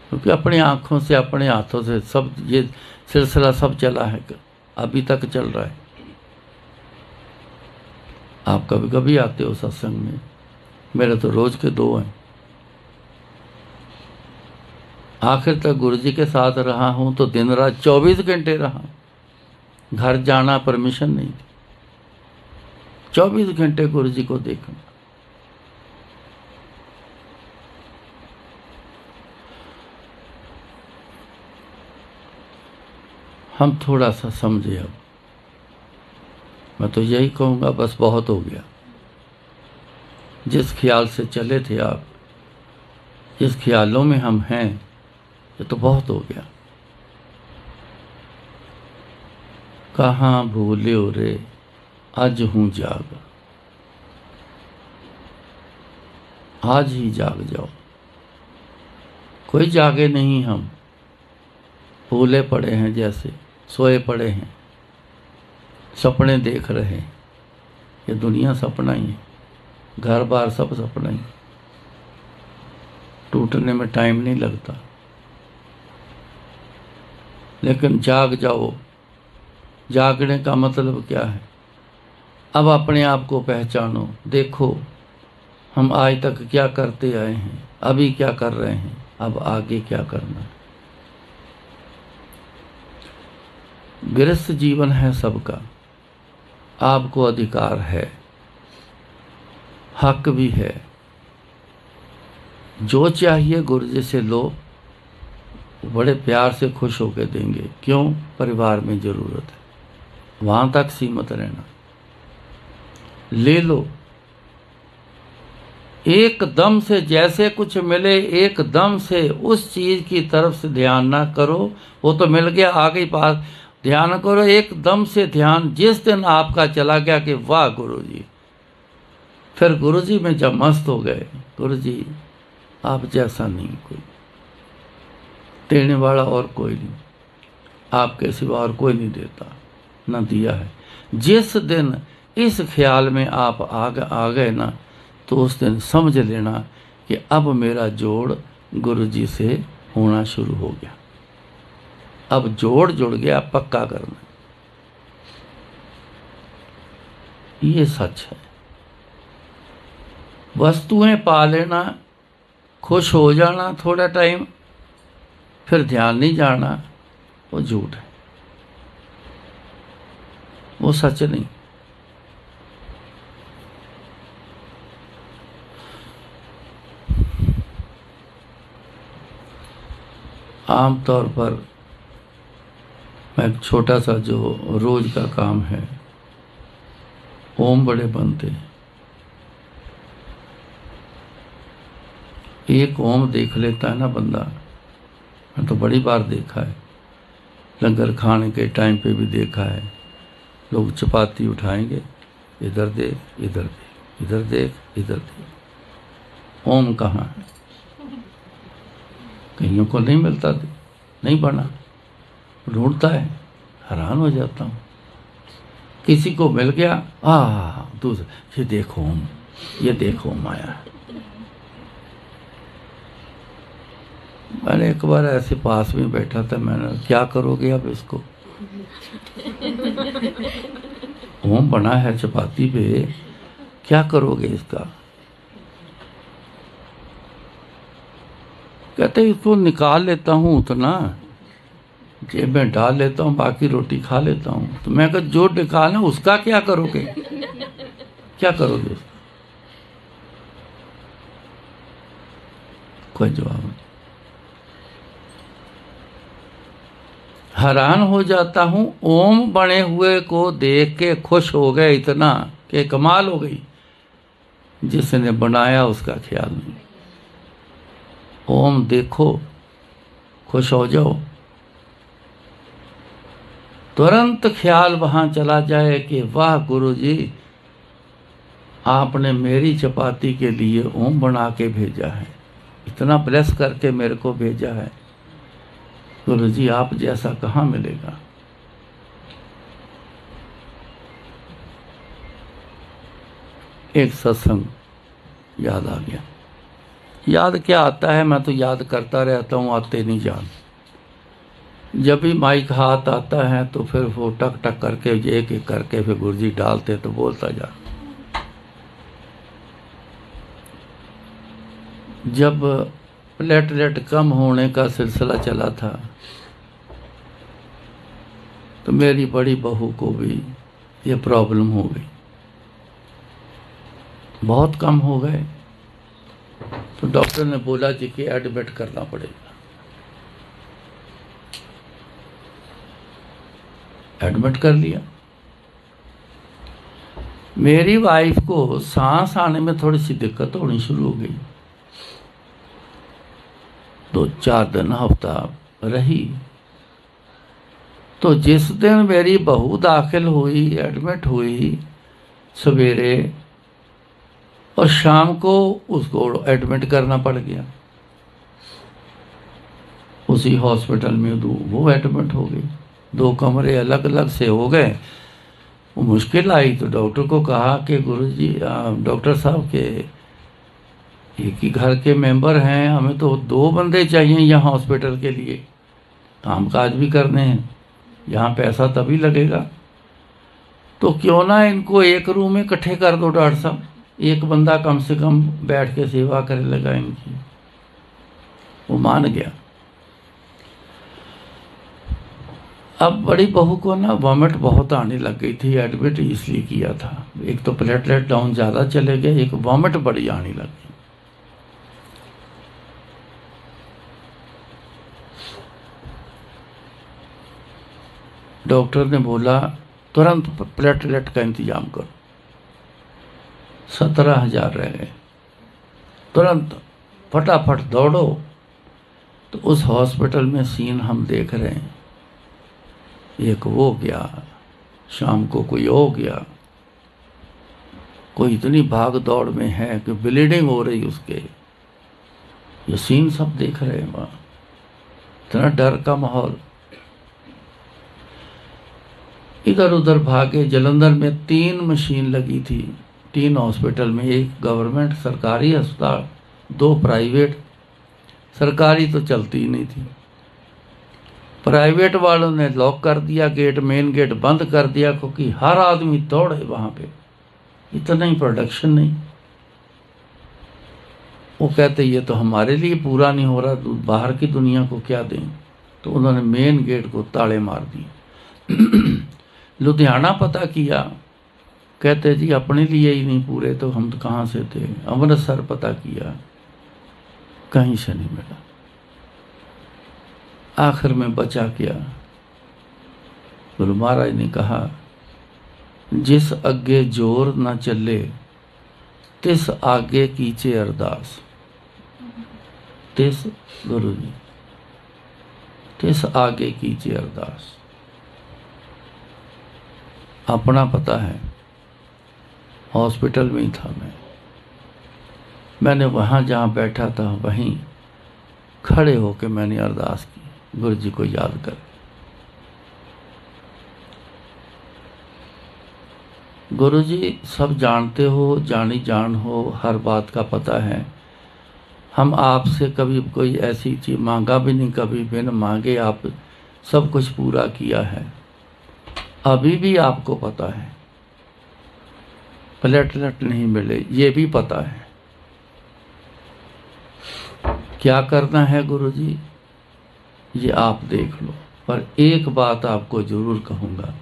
A: क्योंकि अपनी आंखों से, अपने हाथों से सब ये सिलसिला सब चला है, अभी तक चल रहा है। आप कभी कभी आते हो सत्संग में, मेरे तो रोज के 2 हैं। आखिर तक गुरु जी के साथ रहा हूं तो दिन रात 24 घंटे रहा। घर जाना परमिशन नहीं थी, 24 घंटे गुरु जी को देखना। हम थोड़ा सा समझे। अब मैं तो यही कहूँगा, बस बहुत हो गया। जिस ख्याल से चले थे आप, जिस ख्यालों में हम हैं, ये तो बहुत हो गया। कहाँ भूले हो रे आज हूँ जाग, आज ही जाग जाओ। कोई जागे नहीं, हम भूले पड़े हैं, जैसे सोए पड़े हैं, सपने देख रहे हैं। ये दुनिया सपना ही है, घर बार सब सपना ही, टूटने में टाइम नहीं लगता। लेकिन जाग जाओ। जागने का मतलब क्या है? अब अपने आप को पहचानो। देखो हम आज तक क्या करते आए हैं, अभी क्या कर रहे हैं, अब आगे क्या करना है। गृहस्थ जीवन है सबका, आपको अधिकार है, हक भी है। जो चाहिए गुरु जी से लो, बड़े प्यार से खुश होकर देंगे। क्यों? परिवार में जरूरत है, वहां तक सीमित रहना। ले लो एकदम से, जैसे कुछ मिले एकदम से उस चीज की तरफ से ध्यान ना करो। वो तो मिल गया, आ गई पास, ध्यान करो एकदम से। ध्यान जिस दिन आपका चला गया कि वाह गुरु जी, फिर गुरु जी में जब मस्त हो गए, गुरु जी आप जैसा नहीं कोई, देने वाला और कोई नहीं, आपके सिवा और कोई नहीं देता, ना दिया है। जिस दिन इस ख्याल में आप आ गए ना, तो उस दिन समझ लेना कि अब मेरा जोड़ गुरु जी से होना शुरू हो गया। अब जोड़ जुड़ गया, पक्का करना। ये सच है। वस्तुएं पा लेना, खुश हो जाना थोड़ा टाइम, फिर ध्यान नहीं जाना, वो झूठ है, वो सच नहीं। आमतौर पर मैं एक छोटा सा जो रोज का काम है, ओम बड़े बनते हैं। एक ओम देख लेता है ना बंदा, मैं तो बड़ी बार देखा है, लंगर खाने के टाइम पे भी देखा है। लोग चपाती उठाएंगे, इधर देख, इधर देख, इधर देख, इधर देख। ओम कहाँ है? कईयों को नहीं मिलता, नहीं बना, ढूंढता है, हैरान हो जाता हूँ। किसी को मिल गया, दूसरा, ये देखो ओम, ये देखो ओम आया है। मैंने एक बार ऐसे पास में बैठा था, मैंने क्या करोगे अब इसको? ओम बना है चपाती पे, क्या करोगे इसका? कहते इसको निकाल लेता हूँ उतना, जेब में डाल लेता हूँ, बाकी रोटी खा लेता हूँ। तो मैं कहा जो निकालना उसका क्या करोगे? क्या करोगे उसका? कोई जवाब नहीं। हैरान हो जाता हूँ, ओम बने हुए को देख के खुश हो गए इतना कि कमाल हो गई, जिसने बनाया उसका ख्याल नहीं। ओम देखो, खुश हो जाओ, तुरंत ख्याल वहाँ चला जाए कि वाह गुरुजी, आपने मेरी चपाती के लिए ओम बना के भेजा है, इतना ब्लेस करके मेरे को भेजा है। गुरुजी आप जैसा कहाँ मिलेगा। एक सत्संग याद आ गया। याद क्या आता है, मैं तो याद करता रहता हूँ, आते नहीं जान। जब भी माइक हाथ आता है तो फिर वो टक टक करके एक एक करके फिर गुरुजी डालते तो बोलता जा। जब प्लेटलेट कम होने का सिलसिला चला था तो मेरी बड़ी बहू को भी ये प्रॉब्लम हो गई, बहुत कम हो गए। तो डॉक्टर ने बोला जी कि एडमिट करना पड़ेगा। एडमिट कर लिया। मेरी वाइफ को सांस आने में थोड़ी सी दिक्कत होनी शुरू हो गई। 2-4 दिन हफ्ता रही। तो जिस दिन मेरी बहू दाखिल हुई, एडमिट हुई, सवेरे और शाम को उसको एडमिट करना पड़ गया। उसी हॉस्पिटल में वो एडमिट हो गई। 2 कमरे अलग अलग से हो गए। वो मुश्किल आई तो डॉक्टर को कहा कि गुरुजी, डॉक्टर साहब के एक ही घर के मेंबर हैं, हमें तो 2 बंदे चाहिए यहाँ हॉस्पिटल के लिए, काम काज भी करने हैं, यहाँ पैसा तभी लगेगा। तो क्यों ना इनको एक रूम में इकट्ठे कर दो डॉक्टर साहब, एक बंदा कम से कम बैठ के सेवा करे लगा इनकी। वो मान गया। अब बड़ी बहू को ना वॉमिट बहुत आने लग गई थी। एडमिट इसलिए किया था, एक तो प्लेटलेट डाउन ज़्यादा चले गए, एक वॉमिट बड़ी आने लग गई। डॉक्टर ने बोला तुरंत प्लेटलेट का इंतजाम करो। 17,000 रह गए। तुरंत फटाफट दौड़ो। तो उस हॉस्पिटल में सीन हम देख रहे हैं, एक वो गया, शाम को कोई हो गया, कोई इतनी भाग दौड़ में है कि ब्लीडिंग हो रही उसके। ये सीन सब देख रहे हैं वहाँ, इतना डर का माहौल। इधर उधर भागे। जलंधर में 3 मशीन लगी थी, 3 हॉस्पिटल में, एक गवर्नमेंट सरकारी अस्पताल, 2 प्राइवेट। सरकारी तो चलती ही नहीं थी। प्राइवेट वालों ने लॉक कर दिया गेट, मेन गेट बंद कर दिया, क्योंकि हर आदमी दौड़े वहाँ पे, इतना ही प्रोडक्शन नहीं। वो कहते ये तो हमारे लिए पूरा नहीं हो रहा, बाहर की दुनिया को क्या दें। तो उन्होंने मेन गेट को ताले मार दिए। लुधियाना पता किया, कहते जी अपने लिए ही नहीं पूरे, तो हम तो कहाँ से थे। अमृतसर पता किया, कहीं से नहीं मिला। आखिर में बचा क्या। गुरु महाराज ने कहा जिस अगे जोर न चले तिस आगे कीचे अरदास। तिस गुरु जी, तिस आगे कीचे अरदास। अपना पता है, हॉस्पिटल में ही था मैंने वहाँ जहाँ बैठा था वहीं खड़े होकर मैंने अरदास की, गुरु जी को याद कर। गुरु जी सब जानते हो, जानी जान हो, हर बात का पता है। हम आपसे कभी कोई ऐसी चीज मांगा भी नहीं, कभी बिन मांगे आप सब कुछ पूरा किया है। अभी भी आपको पता है प्लेटलेट नहीं मिले, ये भी पता है। क्या करना है गुरु जी ये आप देख लो। पर एक बात आपको जरूर कहूँगा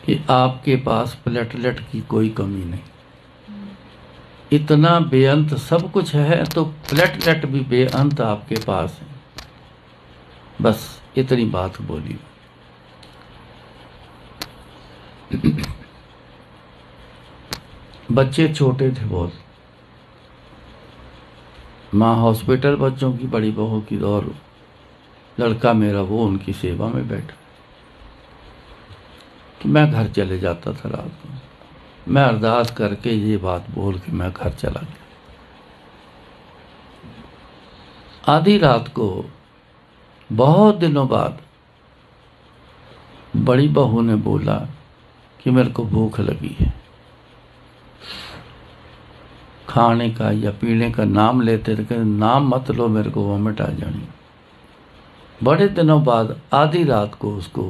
A: कि आपके पास प्लेटलेट की कोई कमी नहीं। इतना बेअंत सब कुछ है तो प्लेटलेट भी बेअंत आपके पास है। बस इतनी बात बोली। बच्चे छोटे थे बहुत। माँ हॉस्पिटल बच्चों की, बड़ी बहू की, और लड़का मेरा वो उनकी सेवा में बैठा। तो मैं घर चले जाता था रात को। मैं अरदास करके ये बात बोल के मैं घर चला गया। आधी रात को बहुत दिनों बाद बड़ी बहू ने बोला कि मेरे को भूख लगी है। खाने का या पीने का नाम लेते थे, नाम मत लो, मेरे को वॉमिट आ जानी। बड़े दिनों बाद आधी रात को उसको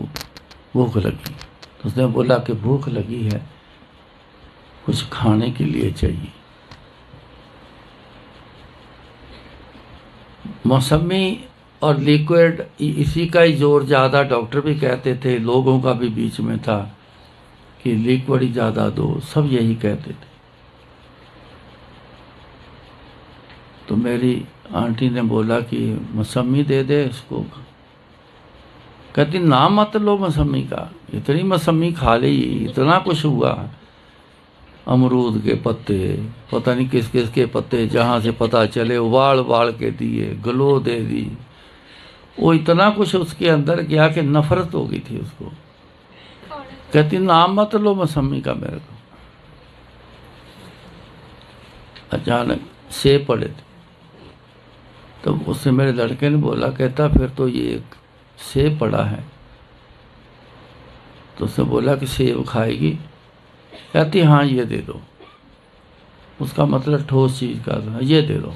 A: भूख लगी, तो उसने बोला कि भूख लगी है, कुछ खाने के लिए चाहिए। मौसमी और लिक्विड, इसी का ही जोर ज़्यादा, डॉक्टर भी कहते थे, लोगों का भी बीच में था कि लिक्विड ही ज़्यादा दो, सब यही कहते थे। तो मेरी आंटी ने बोला कि मौसमी दे दे इसको। कहती नाम मत लो मौसमी का, इतनी मौसमी खा ली, इतना कुछ हुआ। अमरूद के पत्ते, पता नहीं किस किस के पत्ते, जहाँ से पता चले उबाल उबाल के दिए, ग्लो दे दी। वो इतना कुछ उसके अंदर गया कि नफरत हो गई थी उसको। कहती नाम मत लो मौसमी का मेरे को। अचानक सेब पड़े थे, तो उससे मेरे लड़के ने बोला, कहता फिर तो ये एक सेब पड़ा है। तो उसने बोला कि सेब खाएगी? कहती हाँ ये दे दो। उसका मतलब ठोस चीज़ का था, ये दे दो।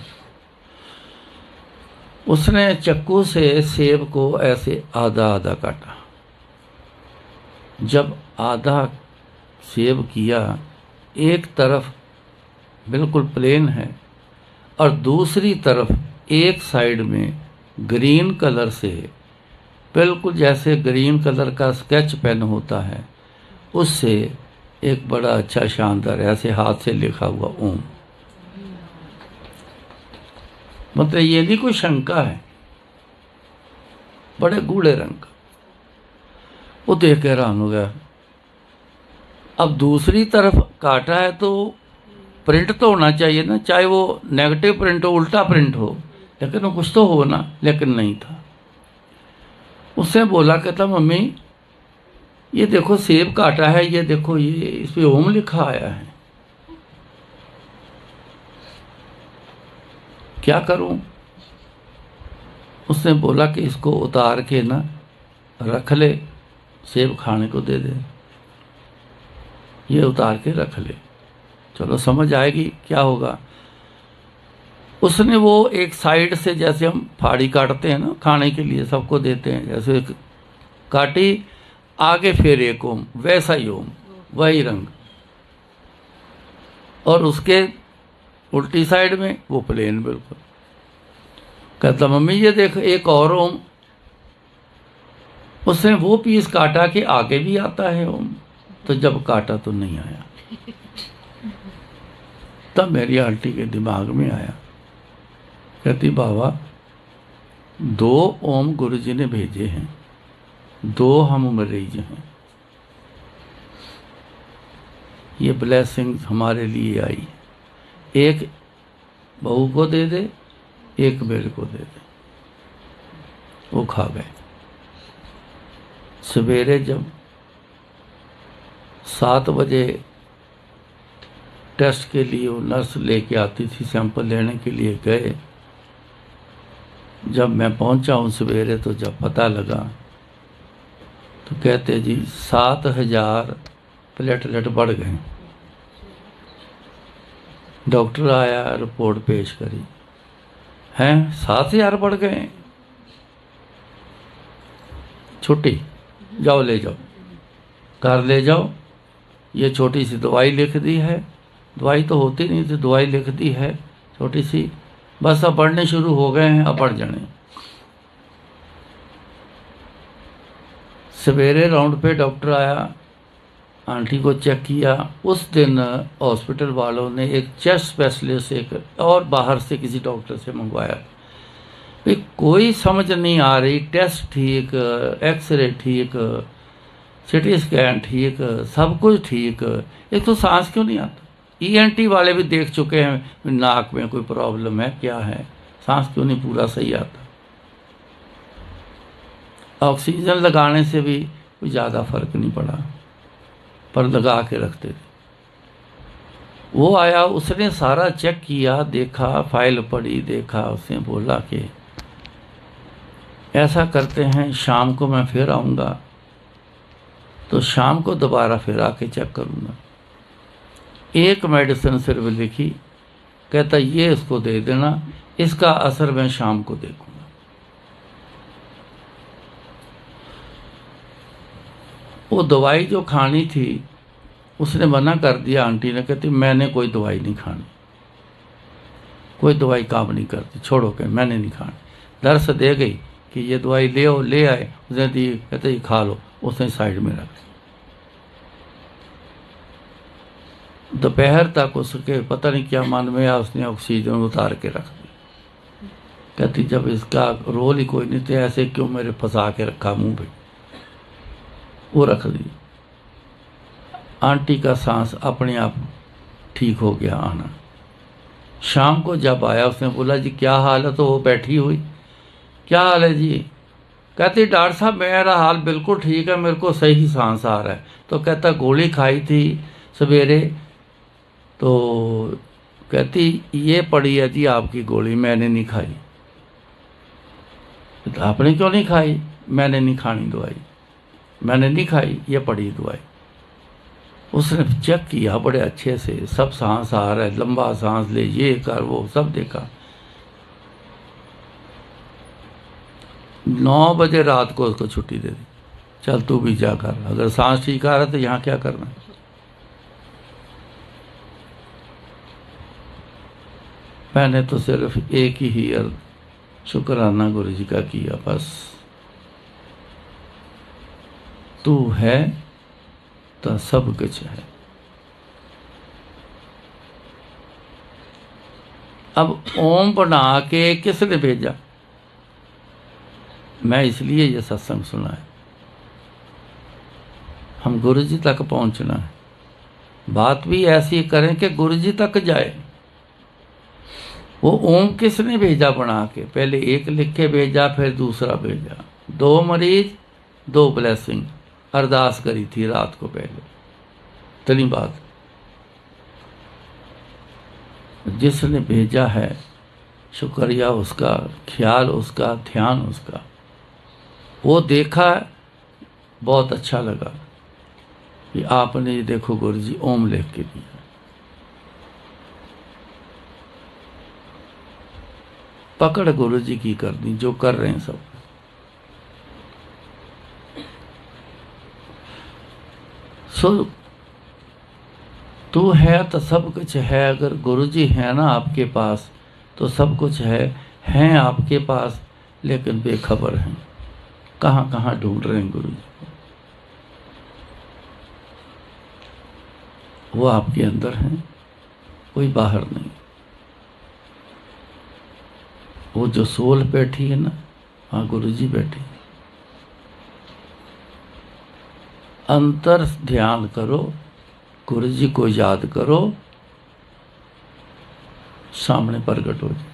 A: उसने चाकू से सेब को ऐसे आधा आधा काटा। जब आधा सेब किया, एक तरफ बिल्कुल प्लेन है और दूसरी तरफ एक साइड में ग्रीन कलर से, बिल्कुल जैसे ग्रीन कलर का स्केच पेन होता है, उससे एक बड़ा अच्छा शानदार ऐसे हाथ से लिखा हुआ ओम। मतलब ये नहीं कोई शंका है, बड़े गूढ़े रंग का। वो देख के हैरान हो गया। अब दूसरी तरफ काटा है तो प्रिंट तो होना चाहिए ना, चाहे वो नेगेटिव प्रिंट हो, उल्टा प्रिंट हो, लेकिन वो कुछ तो हो ना, लेकिन नहीं था। उससे बोला, कहता मम्मी ये देखो सेब काटा है, ये देखो ये इस पे ओम लिखा आया है, क्या करूं? उसने बोला कि इसको उतार के ना रख ले, सेब खाने को दे दे। ये उतार के रख ले, चलो समझ आएगी क्या होगा। उसने वो एक साइड से, जैसे हम फाड़ी काटते हैं ना खाने के लिए, सबको देते हैं, जैसे काटी, आगे फिर एक ओम, वैसा ही ओम, वही रंग, और उसके उल्टी साइड में वो प्लेन बिल्कुल। कहता मम्मी ये देख एक और ओम। उसने वो पीस काटा कि आगे भी आता है ओम, तो जब काटा तो नहीं आया। तब मेरी आंटी के दिमाग में आया, कहती बाबा 2 ओम गुरुजी ने भेजे हैं, 2 हम मरीज हैं, ये ब्लेसिंग हमारे लिए आई, एक बहू को दे दे, एक मेरे को दे दे। वो खा गए। सवेरे जब 7 बजे टेस्ट के लिए वो नर्स लेके आती थी, सैंपल लेने के लिए गए। जब मैं पहुंचा हूँ सवेरे, तो जब पता लगा तो कहते जी 7000 प्लेटलेट बढ़ गए। डॉक्टर आया, रिपोर्ट पेश करी, हैं 7000 बढ़ गए, छुट्टी, जाओ ले जाओ, घर ले जाओ। ये छोटी सी दवाई लिख दी है, दवाई तो होती नहीं थी, दवाई लिख दी है छोटी सी, बस अब बढ़ने शुरू हो गए हैं, अब बढ़ जाने। सवेरे राउंड पे डॉक्टर आया, आंटी को चेक किया। उस दिन हॉस्पिटल वालों ने एक चेस्ट स्पेशलिस्ट, एक और बाहर से किसी डॉक्टर से मंगवाया, भाई कोई समझ नहीं आ रही, टेस्ट ठीक, एक्सरे ठीक, सिटी स्कैन ठीक, सब कुछ ठीक, एक तो सांस क्यों नहीं आता? ईएनटी वाले भी देख चुके हैं नाक में कोई प्रॉब्लम है क्या है, सांस क्यों नहीं पूरा सही आता? ऑक्सीजन लगाने से भी कोई ज़्यादा फर्क नहीं पड़ा, पर लगा के रखते थे। वो आया, उसने सारा चेक किया, देखा, फाइल पढ़ी, देखा, उसने बोला कि ऐसा करते हैं, शाम को मैं फिर आऊँगा, तो शाम को दोबारा फिर आके चेक करूँगा। एक मेडिसिन सिर्फ लिखी, कहता ये इसको दे देना, इसका असर मैं शाम को देखूँगा। वो दवाई जो खानी थी उसने मना कर दिया। आंटी ने कहती मैंने कोई दवाई नहीं खानी, कोई दवाई काम नहीं करती, छोड़ो के मैंने नहीं खानी। दर्स दे गई कि ये दवाई ले आओ, ले आए, उसने दी, कहते ये खा लो, उसने साइड में रख दी। दोपहर तक उसके पता नहीं क्या मन में आया, उसने ऑक्सीजन उतार के रख दी। कहती जब इसका रोल ही कोई नहीं था, ऐसे क्यों मेरे फंसा के रखा मुंह पे, वो रख दी। आंटी का सांस अपने आप ठीक हो गया आना। शाम को जब आया उसने बोला जी क्या हाल है, तो वो बैठी हुई, क्या हाल है जी? कहती डॉक्टर साहब मेरा हाल बिल्कुल ठीक है, मेरे को सही सांस आ रहा है। तो कहता गोली खाई थी सवेरे, तो कहती ये पड़ी है जी आपकी गोली, मैंने नहीं खाई। तो आपने क्यों नहीं खाई? मैंने नहीं खानी दवाई, मैंने नहीं खाई, ये पड़ी दवाई। उसने चेक किया बड़े अच्छे से, सब सांस आ रहा है, लंबा सांस ले, ये कर, वो सब देखा। 9 बजे रात को उसको छुट्टी दे दी, चल तू भी जा कर, अगर सांस ठीक आ रहा है तो यहाँ क्या करना है। मैंने तो सिर्फ एक ही शुक्राना गुरु जी का किया, बस तू है तो सब कुछ है। अब ओम बना के किसने भेजा? मैं इसलिए ये सत्संग सुना है, हम गुरु जी तक पहुंचना है। बात भी ऐसी करें कि गुरु जी तक जाए। वो ओम किसने भेजा बना के? पहले एक लिख के भेजा, फिर दूसरा भेजा। 2 मरीज 2 ब्लेसिंग अरदास करी थी रात को पहले। इतनी बात, जिसने भेजा है शुक्रिया उसका, ख्याल उसका, ध्यान उसका। वो देखा, बहुत अच्छा लगा कि आपने ये देखो गुरु जी ओम लिख के दिया। पकड़ गुरु जी की कर दी, जो कर रहे हैं सब। सो तू है तो सब कुछ है। अगर गुरु जी है ना आपके पास तो सब कुछ है। हैं आपके पास लेकिन बेखबर हैं, कहाँ कहाँ ढूंढ रहे हैं गुरु जी को। वो आपके अंदर हैं, कोई बाहर नहीं। वो जो सोल बैठी है ना, वहाँ गुरु जी बैठे। अंतर ध्यान करो, गुरु जी को याद करो, सामने प्रकट हो जाए।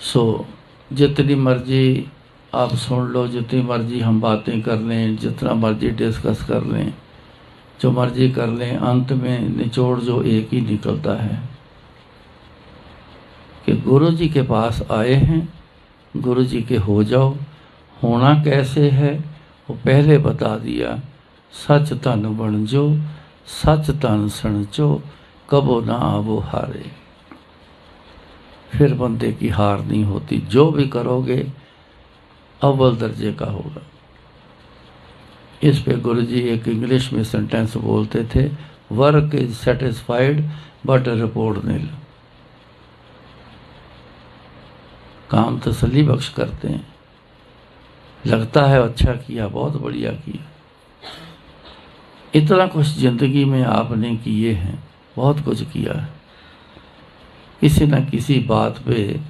A: सो जितनी मर्जी आप सुन लो, जितनी मर्जी हम बातें कर लें, जितना मर्जी डिस्कस कर लें, जो मर्जी कर लें, अंत में निचोड़ जो एक ही निकलता है कि गुरु जी के पास आए हैं, गुरु जी के हो जाओ। होना कैसे है वो पहले बता दिया। सच तन बन जो, सच तन सणचो, कबो ना आवो हारे। फिर बंदे की हार नहीं होती, जो भी करोगे अव्वल दर्जे का होगा। इस पे गुरु जी एक इंग्लिश में सेंटेंस बोलते थे, work is satisfied but report nil. काम तसल्ली बख्श करते हैं, लगता है अच्छा किया, बहुत बढ़िया किया। इतना कुछ जिंदगी में आपने किए हैं, बहुत कुछ किया है, किसी न किसी बात पे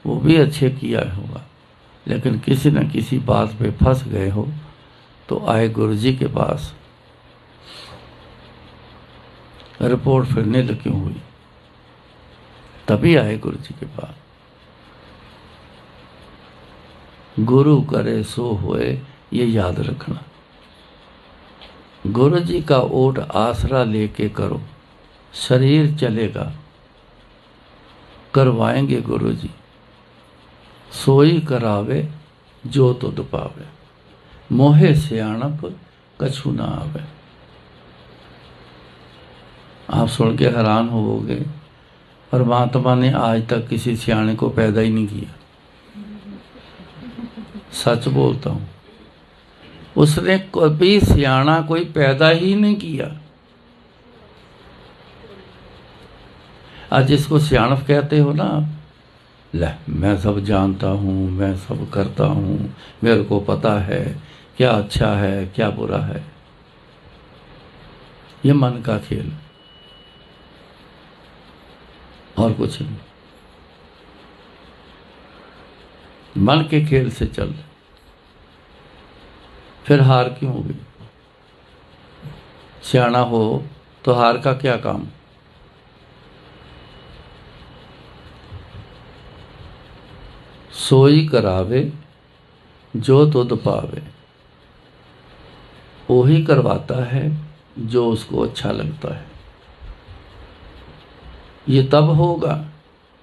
A: वो भी अच्छे किया होगा, लेकिन किसी न किसी बात पे फंस गए हो तो आए गुरु जी के पास। रिपोर्ट फिर नील क्यों हुई? तभी आए गुरु जी के पास। गुरु करे सो होए, ये याद रखना। गुरु जी का ओट आसरा लेके करो, शरीर चलेगा। करवाएंगे गुरु जी, सोई करावे जो तुध पावे, मोहे सियाणप कछु ना आवे। आप सुन के हैरान होवोगे, परमात्मा ने आज तक किसी सियाणे को पैदा ही नहीं किया। सच बोलता हूं, उसने कभी सियाणा कोई पैदा ही नहीं किया। आज जिसको सियाणप कहते हो ना आप, ले मैं सब जानता हूं, मैं सब करता हूं, मेरे को पता है क्या अच्छा है क्या बुरा है। ये मन का खेल और कुछ नहीं। मन के खेल से चल, फिर हार क्यों होगी? सियाणा हो तो हार का क्या काम? सोई करावे जो तुध पावे, वो ही करवाता है जो उसको अच्छा लगता है। ये तब होगा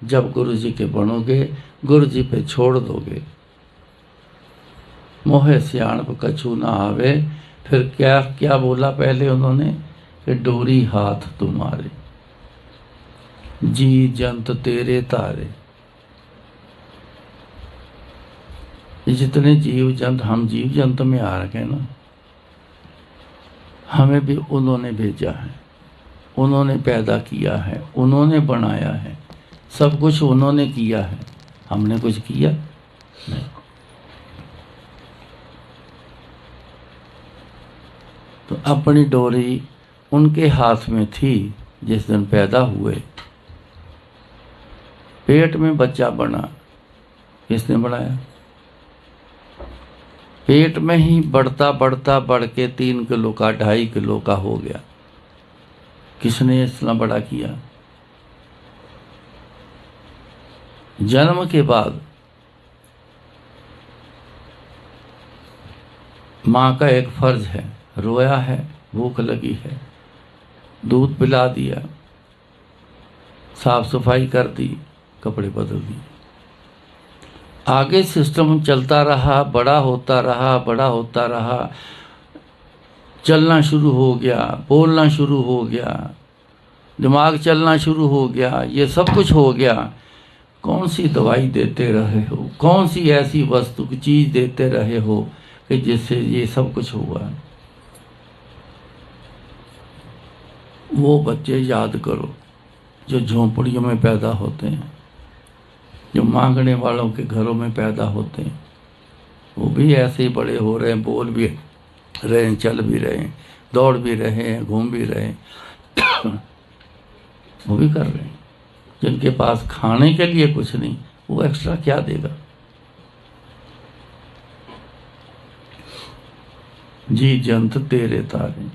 A: जब गुरु जी के बनोगे, गुरु जी पे छोड़ दोगे। मोहे सियाणप कछु ना आवे, फिर क्या क्या बोला पहले उन्होंने कि डोरी हाथ तुम्हारे, जी जंत तेरे तारे। जितने जीव जंत, हम जीव जंत में आ रखे ना, हमें भी उन्होंने भेजा है, उन्होंने पैदा किया है, उन्होंने बनाया है, सब कुछ उन्होंने किया है। हमने कुछ किया नहीं। तो अपनी डोरी उनके हाथ में थी जिस दिन पैदा हुए। पेट में बच्चा बना, किसने बनाया? पेट में ही बढ़ता बढ़ता बढ़ के 3 किलो का 2.5 किलो का हो गया। किसने इतना बड़ा किया? जन्म के बाद माँ का एक फर्ज है, रोया है, भूख लगी है, दूध पिला दिया, साफ सफाई कर दी, कपड़े बदल दिए। आगे सिस्टम चलता रहा, बड़ा होता रहा, बड़ा होता रहा, चलना शुरू हो गया, बोलना शुरू हो गया, दिमाग चलना शुरू हो गया, ये सब कुछ हो गया। कौन सी दवाई देते रहे हो, कौन सी ऐसी वस्तु की चीज देते रहे हो कि जिससे ये सब कुछ हुआ? वो बच्चे याद करो जो झोंपड़ियों में पैदा होते हैं, जो मांगने वालों के घरों में पैदा होते हैं। वो भी ऐसे ही बड़े हो रहे हैं, बोल भी रहे हैं, चल भी रहे हैं, दौड़ भी रहे हैं, घूम भी रहे हैं। वो भी कर रहे हैं। जिनके पास खाने के लिए कुछ नहीं, वो एक्स्ट्रा क्या देगा? जी जंत तेरे तारे,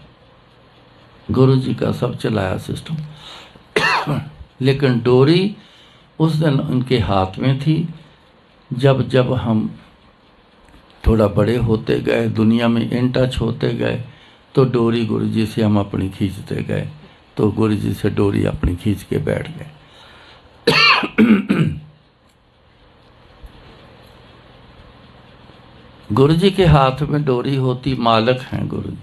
A: गुरु जी का सब चलाया सिस्टम। लेकिन डोरी उस दिन उनके हाथ में थी। जब जब हम थोड़ा बड़े होते गए, दुनिया में इन टच होते गए, तो डोरी गुरु जी से हम अपनी खींचते गए, तो गुरु जी से डोरी अपनी खींच के बैठ गए। गुरु जी के हाथ में डोरी होती, मालक हैं गुरु जी,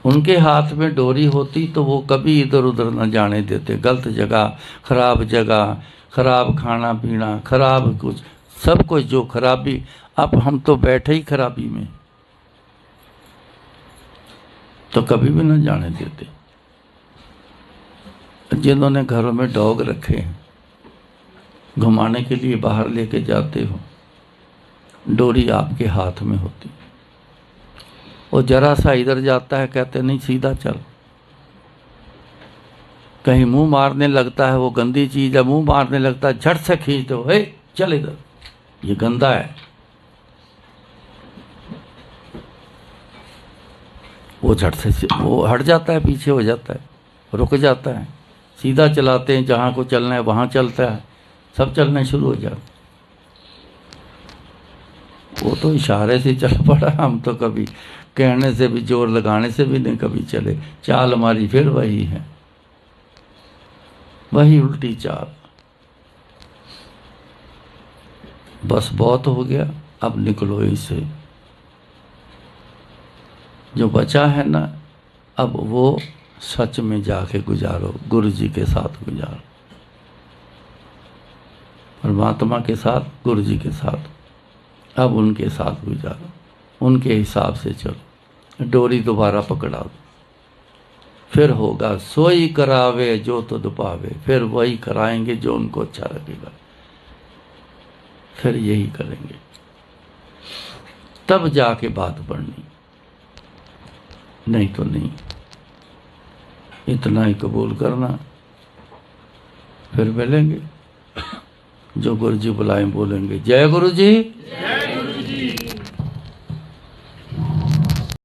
A: उनके हाथ में डोरी होती तो वो कभी इधर उधर न जाने देते। गलत जगह, खराब खाना पीना, खराब कुछ, सब कुछ जो खराबी। अब हम तो बैठे ही खराबी में, तो कभी भी न जाने देते। जिन्होंने घरों में डॉग रखे हैं, घुमाने के लिए बाहर लेके जाते हो, डोरी आपके हाथ में होती, और जरा सा इधर जाता है, कहते नहीं सीधा चल, कहीं मुंह मारने लगता है, वो गंदी चीज है, मुंह मारने लगता है, झट से खींच दो, हे चल इधर, ये गंदा है। वो झट से वो हट जाता है, पीछे हो जाता है, रुक जाता है, सीधा चलाते हैं, जहाँ को चलना है वहाँ चलता है, सब चलने शुरू हो जाते। वो तो इशारे से चल पड़ा, हम तो कभी कहने से भी, जोर लगाने से भी नहीं कभी चले। चाल हमारी फिर वही है, वही उल्टी चाल। बस बहुत हो गया, अब निकलो इससे। जो बचा है ना, अब वो सच में जाके गुजारो, गुरु जी के साथ गुजारो, परमात्मा के साथ, गुरु जी के साथ। अब उनके साथ गुजारो, उनके हिसाब से चलो, डोरी दोबारा पकड़ा दो। फिर होगा सोई करावे जो तुध पावे, फिर वही कराएंगे जो उनको अच्छा लगेगा, फिर यही करेंगे, तब जाके बात बढ़नी, नहीं तो नहीं। इतना ही कबूल करना, फिर मिलेंगे। जो गुरु जी बुलाएं बोलेंगे जय गुरु जी।